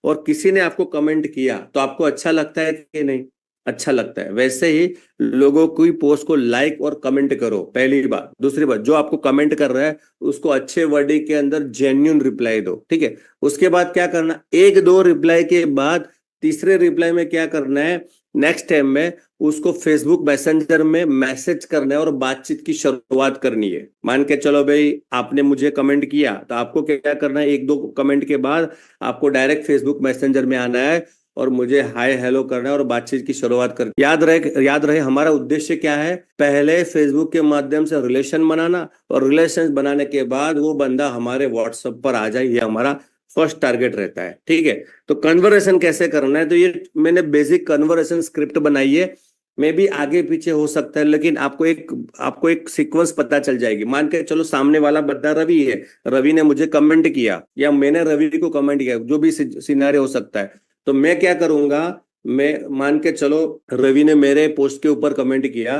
और किसी ने आपको कमेंट किया तो आपको अच्छा लगता है कि नहीं, अच्छा लगता है। वैसे ही लोगों की पोस्ट को लाइक और कमेंट करो, पहली बात। दूसरी बात, जो आपको कमेंट कर रहा है उसको अच्छे वर्डिंग के अंदर जेन्युइन रिप्लाई दो। ठीक है, उसके बाद क्या करना, 1-2 रिप्लाई के बाद तीसरे रिप्लाई में क्या करना है, नेक्स्ट टाइम में उसको फेसबुक मैसेंजर में मैसेज करना है और बातचीत की शुरुआत करनी है। मान के चलो भाई आपने मुझे कमेंट किया, तो आपको क्या करना है, 1-2 कमेंट के बाद आपको डायरेक्ट फेसबुक मैसेंजर में आना है और मुझे हाय हेलो करना है और बातचीत की शुरुआत करनी। याद रहे हमारा उद्देश्य क्या है, पहले फेसबुक के माध्यम से रिलेशन बनाना, और रिलेशन बनाने के बाद वो बंदा हमारे व्हाट्सएप पर आ जाए, ये हमारा फर्स्ट टारगेट रहता है। ठीक है, तो कन्वर्सेशन कैसे करना है, तो ये मैंने बेसिक कन्वर्सेशन स्क्रिप्ट बनाई है, मे भी आगे पीछे हो सकता है, लेकिन आपको एक सीक्वेंस पता चल जाएगी। मान के चलो सामने वाला बंदा रवि है, रवि ने मुझे कमेंट किया या मैंने रवि को कमेंट किया, जो भी सिनेरियो हो सकता है, तो मैं क्या करूंगा, मैं मान के चलो रवि ने मेरे पोस्ट के ऊपर कमेंट किया,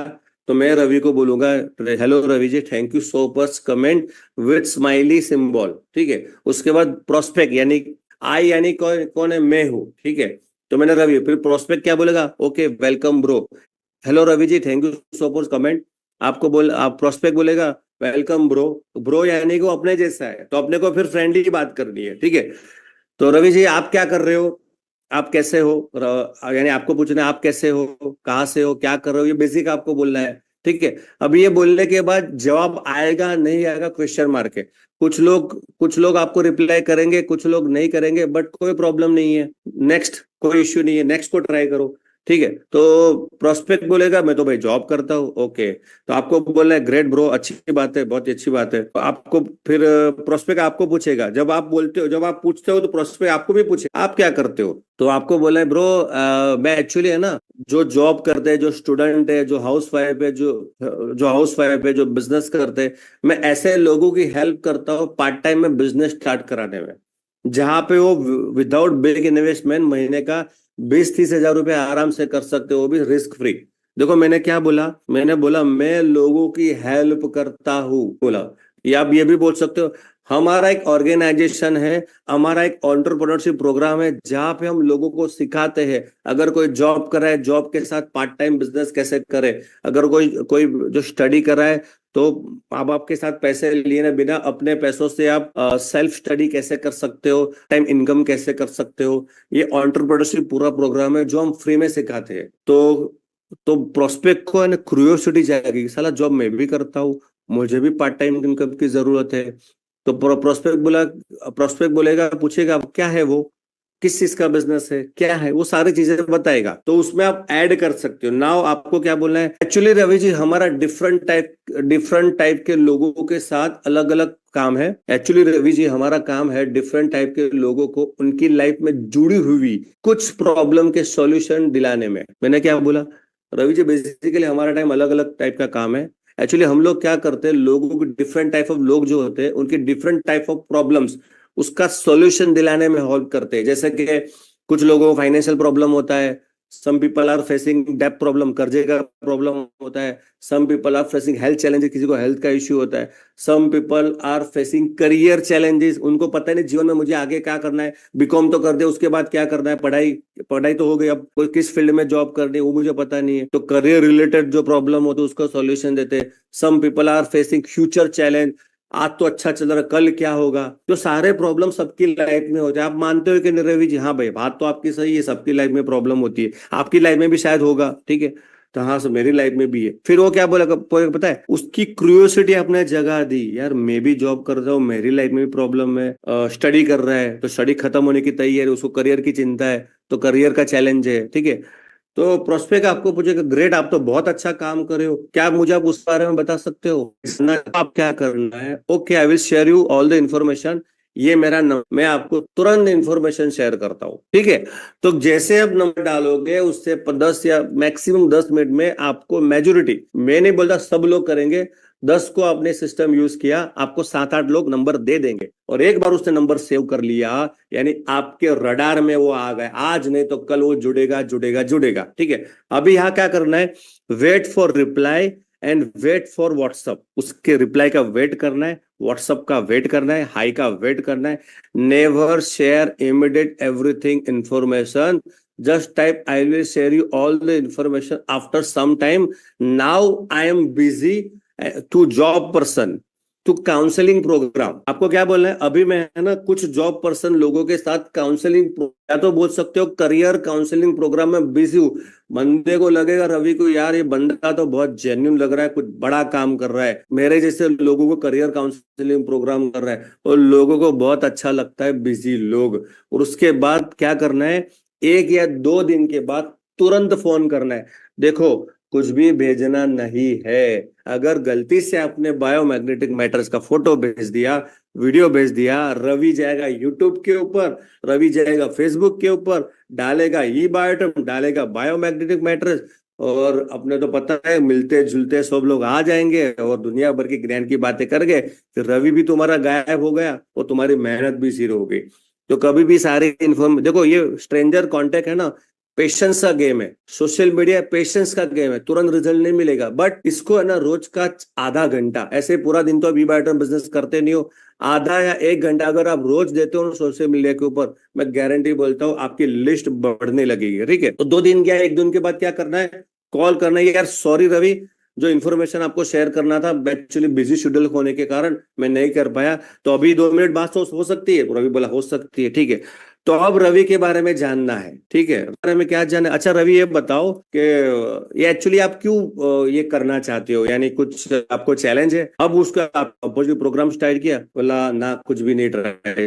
तो मैं रवि को बोलूंगा hello Ravi ji, thank you so much comment with smiley symbol. ठीक है, उसके बाद प्रोस्पेक्ट यानी आई यानी कौन है, मैं हूं। ठीक है, तो मैंने रवि, फिर प्रोस्पेक्ट क्या बोलेगा, okay welcome bro, hello Ravi ji thank you so much comment. आप प्रोस्पेक्ट बोलेगा वेलकम ब्रो, ब्रो यानी कि वो अपने जैसा है, तो अपने को फिर फ्रेंडली बात करनी है। ठीक है, तो रवि जी आप क्या कर रहे हो, आप कैसे हो, यानी आपको पूछना है आप कैसे हो, कहाँ से हो, क्या कर रहे हो, ये बेसिक आपको बोलना है। ठीक है, अब ये बोलने के बाद जवाब आएगा नहीं आएगा क्वेश्चन मार्क है। कुछ लोग आपको रिप्लाई करेंगे, कुछ लोग नहीं करेंगे, बट कोई प्रॉब्लम नहीं है, नेक्स्ट कोई इश्यू नहीं है, नेक्स्ट को ट्राई करो। ठीक है, तो प्रोस्पेक्ट बोलेगा मैं तो भाई जॉब करता हूँ, ओके, तो आपको बोलना है ग्रेट ब्रो, अच्छी बात है, बहुत अच्छी बात है। तो आपको फिर प्रोस्पेक्ट आपको पूछेगा, जब आप पूछते हो तो प्रोस्पेक्ट आपको भी पूछे आप क्या करते हो, तो आपको बोला है ब्रो मैं एक्चुअली है ना, जो जॉब करते हैं, जो स्टूडेंट है, जो हाउस वाइफ है, जो बिजनेस करते हैं, मैं ऐसे लोगों की हेल्प करता हूँ पार्ट टाइम में बिजनेस स्टार्ट कराने में, जहां पे वो विदाउट बिग इन्वेस्टमेंट महीने का 20-30 हजार रुपए आराम से कर सकते हो, वो भी रिस्क फ्री। देखो मैंने क्या बोला, मैंने बोला मैं लोगों की हेल्प करता हूँ बोला, या आप ये भी बोल सकते हो हमारा एक ऑर्गेनाइजेशन है, हमारा एक एंटरप्रेन्योरशिप प्रोग्राम है, जहां पे हम लोगों को सिखाते हैं अगर कोई जॉब कर रहा है जॉब के साथ पार्ट टाइम बिजनेस कैसे करे, अगर कोई जो स्टडी कर रहा है तो माँ बाप के साथ पैसे लिए बिना अपने पैसों से आप सेल्फ स्टडी कैसे कर सकते हो, टाइम इनकम कैसे कर सकते हो, ये एंटरप्रेन्योरशिप पूरा प्रोग्राम है जो हम फ्री में सिखाते हैं। तो प्रोस्पेक्ट को है ना क्यूरियोसिटी जाएगी, साला जॉब मैं भी करता हूँ, मुझे भी पार्ट टाइम इनकम की जरूरत है। तो प्रोस्पेक्ट बोलेगा, पूछेगा क्या है वो, किस चीज का बिजनेस है, क्या है वो, सारी चीजें बताएगा, तो उसमें आप ऐड कर सकते हो। नाउ आपको क्या बोलना है, एक्चुअली रवि जी हमारा डिफरेंट टाइप के लोगों के साथ अलग अलग काम है, एक्चुअली रवि जी हमारा काम है डिफरेंट टाइप के लोगों को उनकी लाइफ में जुड़ी हुई कुछ प्रॉब्लम के सॉल्यूशन दिलाने में। मैंने क्या बोला, रवि जी बेसिकली हमारा टाइम अलग अलग टाइप का काम है, एक्चुअली हम लोग क्या करते हैं, लोगों के डिफरेंट टाइप ऑफ लोग जो होते हैं उनके डिफरेंट टाइप ऑफ प्रॉब्लम्स उसका सॉल्यूशन दिलाने में हेल्प करते हैं। जैसे कि कुछ लोगों को फाइनेंशियल प्रॉब्लम होता है, some people are facing depth problem, कर्जे का प्रॉब्लम होता है। Some people are facing health challenges, किसी को हेल्थ का इश्यू होता है। Some people are facing career challenges, उनको पता नहीं जीवन में मुझे आगे क्या करना है, बीकॉम तो कर दे, उसके बाद क्या करना है, पढ़ाई पढ़ाई तो हो गई, अब कोई किस फील्ड में जॉब करनी है वो मुझे पता नहीं है, तो करियर रिलेटेड जो प्रॉब्लम होती है उसका सॉल्यूशन देते हैं। Some people are facing future challenge, आज तो अच्छा चल रहा है, कल क्या होगा। तो सारे प्रॉब्लम सबकी लाइफ में होते हैं। आप मानते हो कि नहीं रवि जी? हाँ भाई, बात तो आपकी सही है, सबकी लाइफ में प्रॉब्लम होती है, आपकी लाइफ में भी शायद होगा, ठीक है। तो हाँ सर, मेरी लाइफ में भी है। फिर वो क्या बोला पता है, उसकी क्यूरियोसिटी आपने जगा दी, यार मैं भी जॉब कर रहा हूँ, मेरी लाइफ में भी प्रॉब्लम है। स्टडी कर रहा है तो स्टडी खत्म होने की तैयारी, उसको करियर की चिंता है तो करियर का चैलेंज है, ठीक है। तो प्रोस्पेक्ट आपको पूछेगा, ग्रेट, आप तो बहुत अच्छा काम कर रहे हो, क्या मुझे आप उस बारे में बता सकते हो, आप क्या करना है? Okay, I will share you all the information. ये मेरा नंबर, मैं आपको तुरंत इन्फॉर्मेशन शेयर करता हूँ, ठीक है। तो जैसे आप नंबर डालोगे, उससे 10 या मैक्सिमम 10 मिनट में आपको मेजोरिटी, मैं नहीं बोलता सब लोग करेंगे, 10 को आपने सिस्टम यूज किया, आपको 7-8 लोग नंबर दे देंगे। और एक बार उसने नंबर सेव कर लिया, यानी आपके रडार में वो आ गए, आज नहीं तो कल वो जुड़ेगा जुड़ेगा जुड़ेगा, ठीक है। अभी यहाँ क्या करना है, wait for reply and wait for WhatsApp. उसके रिप्लाई का वेट करना है, व्हाट्सअप का वेट करना है, हाई का वेट करना है। Never share immediate everything information, just type I will share you all the information after some time, now I am busy to job person to counseling program। आपको क्या बोलना है, अभी मैं है ना कुछ जॉब पर्सन लोगों के साथ काउंसलिंग, या तो बोल सकते हो करियर काउंसलिंग प्रोग्राम में बिजी हूँ। बंदे को लगेगा रवि को, यार ये बंदा तो बहुत जेन्युइन लग रहा है, कुछ बड़ा काम कर रहा है, मेरे जैसे लोगों को करियर काउंसलिंग प्रोग्राम कर रहा है, और लोगों को बहुत अच्छा लगता है बिजी लोग। और उसके बाद क्या करना है, 1 या 2 दिन के बाद तुरंत फोन करना है। देखो, कुछ भी भेजना नहीं है, अगर गलती से आपने बायोमैग्नेटिक मैटर्स का फोटो भेज दिया, वीडियो भेज दिया, रवि जाएगा यूट्यूब के ऊपर, रवि जाएगा फेसबुक के ऊपर, डालेगा ई बायोटम, डालेगा बायोमैग्नेटिक मैटर्स, और अपने तो पता है मिलते जुलते सब लोग आ जाएंगे और दुनिया भर की ज्ञान की बातें कर गए, फिर रवि भी तुम्हारा गायब हो गया और तुम्हारी मेहनत भी जीरो हो गई। तो कभी भी सारे इन्फॉर्म, देखो ये स्ट्रेंजर कांटेक्ट है ना, पेशेंस का गेम है, सोशल मीडिया पेशेंस का गेम है, तुरंत रिजल्ट नहीं मिलेगा, बट इसको है ना रोज का आधा घंटा, ऐसे पूरा दिन तो बी बायोटम बिजनेस करते नहीं हो, आधा या 1 घंटा अगर आप रोज देते हो सोशल मीडिया के ऊपर, मैं गारंटी बोलता हूँ आपकी लिस्ट बढ़ने लगेगी, ठीक है। तो 2 दिन क्या, 1 दिन के बाद क्या करना है, कॉल करना है, यार सॉरी रवि, जो इन्फॉर्मेशन आपको शेयर करना था, एक्चुअली बिजी शेड्यूल होने के कारण मैं नहीं कर पाया, तो अभी 2 मिनट बात तो हो सकती है? रवि बोला हो सकती है, ठीक है। तो अब रवि के बारे में जानना है, ठीक है, बारे में क्या जानना है? अच्छा रवि, ये बताओ कि ये एक्चुअली आप क्यों ये करना चाहते हो, यानी कुछ आपको चैलेंज है? अब उसका आप प्रोग्राम स्टार्ट किया? बोला ना, कुछ भी नहीं ट्राई।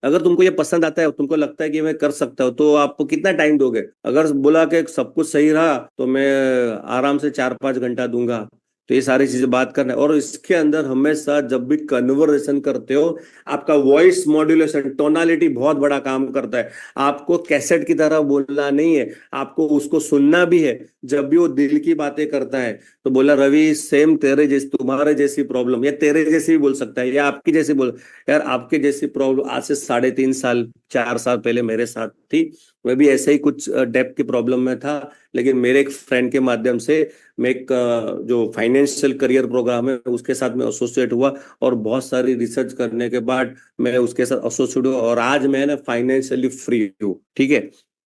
अगर तुमको ये पसंद आता है, तुमको लगता है कि मैं कर सकता हूँ, तो आप कितना टाइम दोगे? अगर बोला कि सब कुछ सही रहा तो मैं आराम से 4-5 घंटा दूंगा। तो ये सारी चीजें बात करना है। और इसके अंदर हमेशा जब भी कन्वर्सेशन करते हो, आपका वॉइस मॉड्यूलेशन, टोनालिटी बहुत बड़ा काम करता है। आपको कैसेट की तरह बोलना नहीं है, आपको उसको सुनना भी है। जब भी वो दिल की बातें करता है तो बोला रवि, सेम तेरे जैसी, तुम्हारे जैसी प्रॉब्लम, या तेरे जैसी भी बोल सकता है, या आपकी जैसी बोल, यार आपके जैसी प्रॉब्लम आज से 3.5 साल 4 साल पहले मेरे साथ थी। मैं भी ऐसे ही कुछ डेप्थ की प्रॉब्लम में था, लेकिन मेरे एक फ्रेंड के माध्यम से मैं एक जो फाइनेंशियल करियर प्रोग्राम है उसके साथ मैं एसोसिएट हुआ, और बहुत सारी रिसर्च करने के बाद मैं उसके साथ एसोसिएट हुआ, और आज मैं ना फाइनेंशियली फ्री हूँ, ठीक है।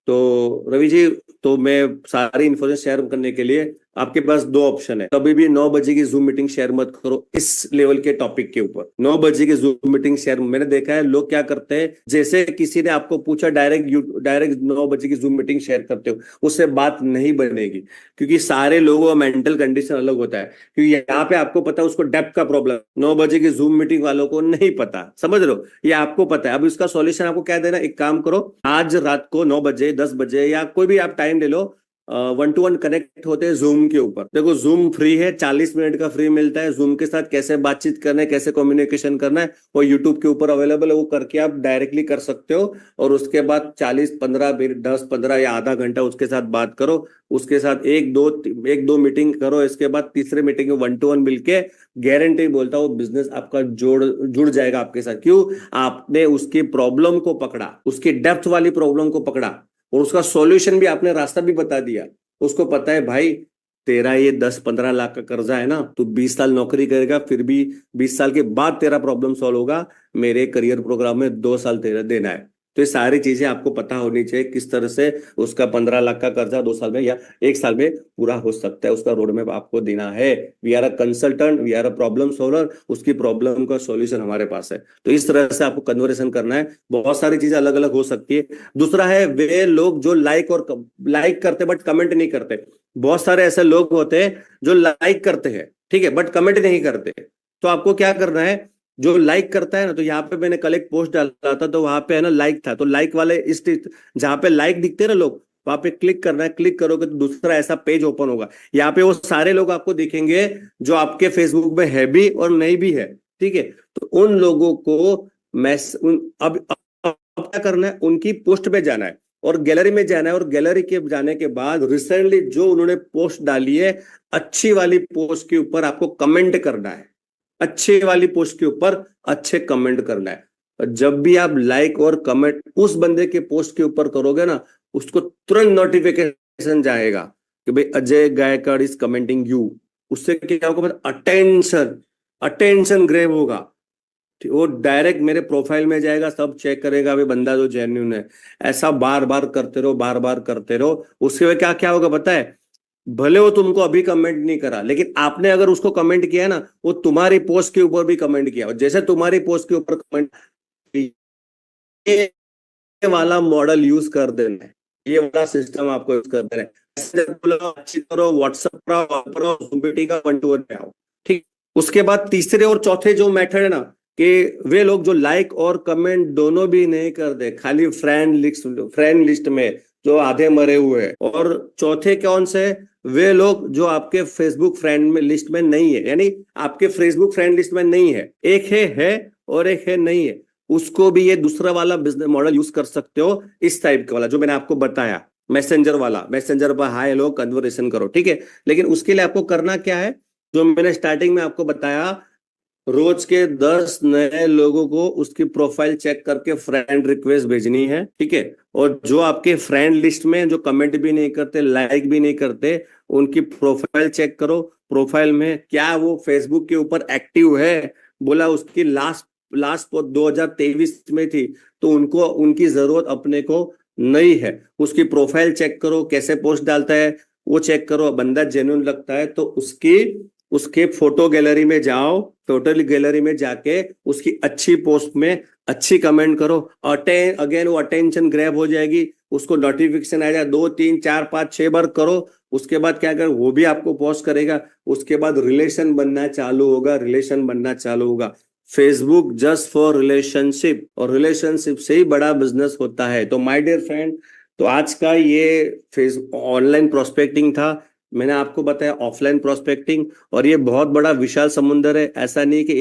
तो रवि जी, तो मैं सारी इन्फॉर्मेशन शेयर करने के लिए आपके पास 2 ऑप्शन है। कभी भी 9 बजे की जूम मीटिंग शेयर मत करो इस लेवल के टॉपिक के ऊपर। 9 बजे की जूम मीटिंग शेयर, मैंने देखा है लोग क्या करते हैं, जैसे किसी ने आपको पूछा डायरेक्ट 9 बजे की जूम मीटिंग शेयर करते हो, उससे बात नहीं बनेगी, क्योंकि सारे लोगों का मेंटल कंडीशन अलग होता है। क्योंकि यहाँ पे आपको पता है उसको डेप्थ का प्रॉब्लम, 9 बजे की जूम मीटिंग वालों को नहीं पता, समझ रहे हो? ये आपको पता है। अब इसका सॉल्यूशन आपको क्या देना, एक काम करो, आज रात को 9 बजे 10 बजे या कोई भी आप टाइम ले लो, 1-to-1 कनेक्ट होते हैं जूम के ऊपर। देखो जूम फ्री है, 40 मिनट का फ्री मिलता है। जूम के साथ कैसे बातचीत करना है, कैसे कम्युनिकेशन करना है, वो यूट्यूब के ऊपर अवेलेबल है, वो करके आप डायरेक्टली कर सकते हो। और उसके बाद 40-15 मिनट, 10-15 या आधा घंटा उसके साथ बात करो, उसके साथ एक दो मीटिंग करो, इसके बाद तीसरे मीटिंग में 1-to-1 मिलके गारंटी बोलता हूँ बिजनेस आपका जुड़ जाएगा आपके साथ। क्यों? आपने उसकी प्रॉब्लम को पकड़ा, उसकी डेप्थ वाली प्रॉब्लम को पकड़ा। और उसका सॉल्यूशन भी आपने, रास्ता भी बता दिया। उसको पता है भाई तेरा ये 10-15 लाख का कर्जा है ना, तू 20 साल नौकरी करेगा फिर भी 20 साल के बाद तेरा प्रॉब्लम सॉल्व होगा, मेरे करियर प्रोग्राम में 2 साल तेरा देना है। तो ये सारी चीजें आपको पता होनी चाहिए, किस तरह से उसका 15 लाख का कर्जा 2 साल में या 1 साल में पूरा हो सकता है, उसका रोड मैप आपको देना है। We are a consultant, we are a problem solver, उसकी प्रॉब्लम का सॉल्यूशन हमारे पास है। तो इस तरह से आपको कन्वर्सेशन करना है। बहुत सारी चीजें अलग अलग हो सकती है। दूसरा है वे लोग जो लाइक करते बट कमेंट नहीं करते। बहुत सारे ऐसे लोग होते हैं जो लाइक करते हैं, ठीक है, बट कमेंट नहीं करते। तो आपको क्या करना है, जो लाइक करता है ना, तो यहाँ पे मैंने कल एक पोस्ट डाला था, तो वहां पे है ना लाइक था, तो लाइक वाले इस जहां पे लाइक दिखते हैं ना लोग, वहां पे क्लिक करना है। क्लिक करोगे तो दूसरा ऐसा पेज ओपन होगा। यहाँ पे वो सारे लोग आपको दिखेंगे जो आपके फेसबुक में है भी और नहीं भी है, ठीक है। तो उन लोगों को अब क्या करना है, उनकी पोस्ट पे जाना है और गैलरी में जाना है, और गैलरी के जाने के बाद रिसेंटली जो उन्होंने पोस्ट डाली है, अच्छी वाली पोस्ट के ऊपर आपको कमेंट करना है। अच्छे वाली पोस्ट के ऊपर अच्छे कमेंट करना है। जब भी आप लाइक और कमेंट उस बंदे के पोस्ट के ऊपर करोगे ना, उसको तुरंत नोटिफिकेशन जाएगा कि भाई Ajay Gaikwad is commenting you. उससे क्या होगा, अटेंशन अटेंशन ग्रैब होगा। वो डायरेक्ट मेरे प्रोफाइल में जाएगा, सब चेक करेगा भाई बंदा जो जेन्युइन है। ऐसा बार बार करते रहो, बार बार करते रहो। उसके बाद क्या क्या होगा पता है, भले वो तुमको अभी कमेंट नहीं करा, लेकिन आपने अगर उसको कमेंट किया ना, वो तुम्हारी पोस्ट के ऊपर भी कमेंट किया, और जैसे तुम्हारी पोस्ट के ऊपर कमेंट, ये वाला मॉडल यूज कर देना है, ये वाला सिस्टम आपको यूज कर देना है। अच्छी करो, व्हाट्सएप का 1-to-1 पे आओ, ठीक। उसके बाद तीसरे और चौथे जो मेथड है ना, कि वे लोग जो लाइक और कमेंट दोनों भी नहीं कर दे, खाली फ्रेंड लिस्ट में जो आधे मरे हुए हैं। और चौथे कौन से, वे लोग जो आपके फेसबुक फ्रेंड में लिस्ट में नहीं है, यानी आपके फेसबुक फ्रेंड लिस्ट में नहीं है। एक है और एक है नहीं है। उसको भी ये दूसरा वाला बिजनेस मॉडल यूज कर सकते हो, इस टाइप का वाला जो मैंने आपको बताया, मैसेंजर वाला। मैसेंजर पर हाय हेलो कन्वर्सेशन करो, ठीक है। लेकिन उसके लिए आपको करना क्या है, जो मैंने स्टार्टिंग में आपको बताया, रोज के 10 नए लोगों को उसकी प्रोफाइल चेक करके फ्रेंड रिक्वेस्ट भेजनी है, ठीक है। और जो आपके फ्रेंड लिस्ट में जो कमेंट भी नहीं करते, लाइक भी नहीं करते, उनकी प्रोफाइल चेक करो। प्रोफाइल में क्या वो फेसबुक के ऊपर एक्टिव है, बोला उसकी लास्ट पोस्ट 2023 में थी, तो उनको उनकी जरूरत अपने को नहीं है। उसकी प्रोफाइल चेक करो, कैसे पोस्ट डालता है वो चेक करो। बंदा जेन्युइन लगता है तो उसके फोटो गैलरी में जाओ, फोटो गैलरी में जाके उसकी अच्छी पोस्ट में अच्छी कमेंट करो। अगेन वो अटेंशन ग्रैब हो जाएगी, उसको नोटिफिकेशन आ जाए, 2 3 4 5 6 बार करो। उसके बाद क्या कर, वो भी आपको पोस्ट करेगा। उसके बाद रिलेशन बनना चालू होगा। फेसबुक जस्ट फॉर रिलेशनशिप, और रिलेशनशिप से ही बड़ा बिजनेस होता है। तो माय डियर फ्रेंड, तो आज का ये ऑनलाइन प्रोस्पेक्टिंग था। मैंने आपको बताया ऑफलाइन प्रोस्पेक्टिंग, और ये बहुत बड़ा विशाल समुंदर है। ऐसा नहीं कि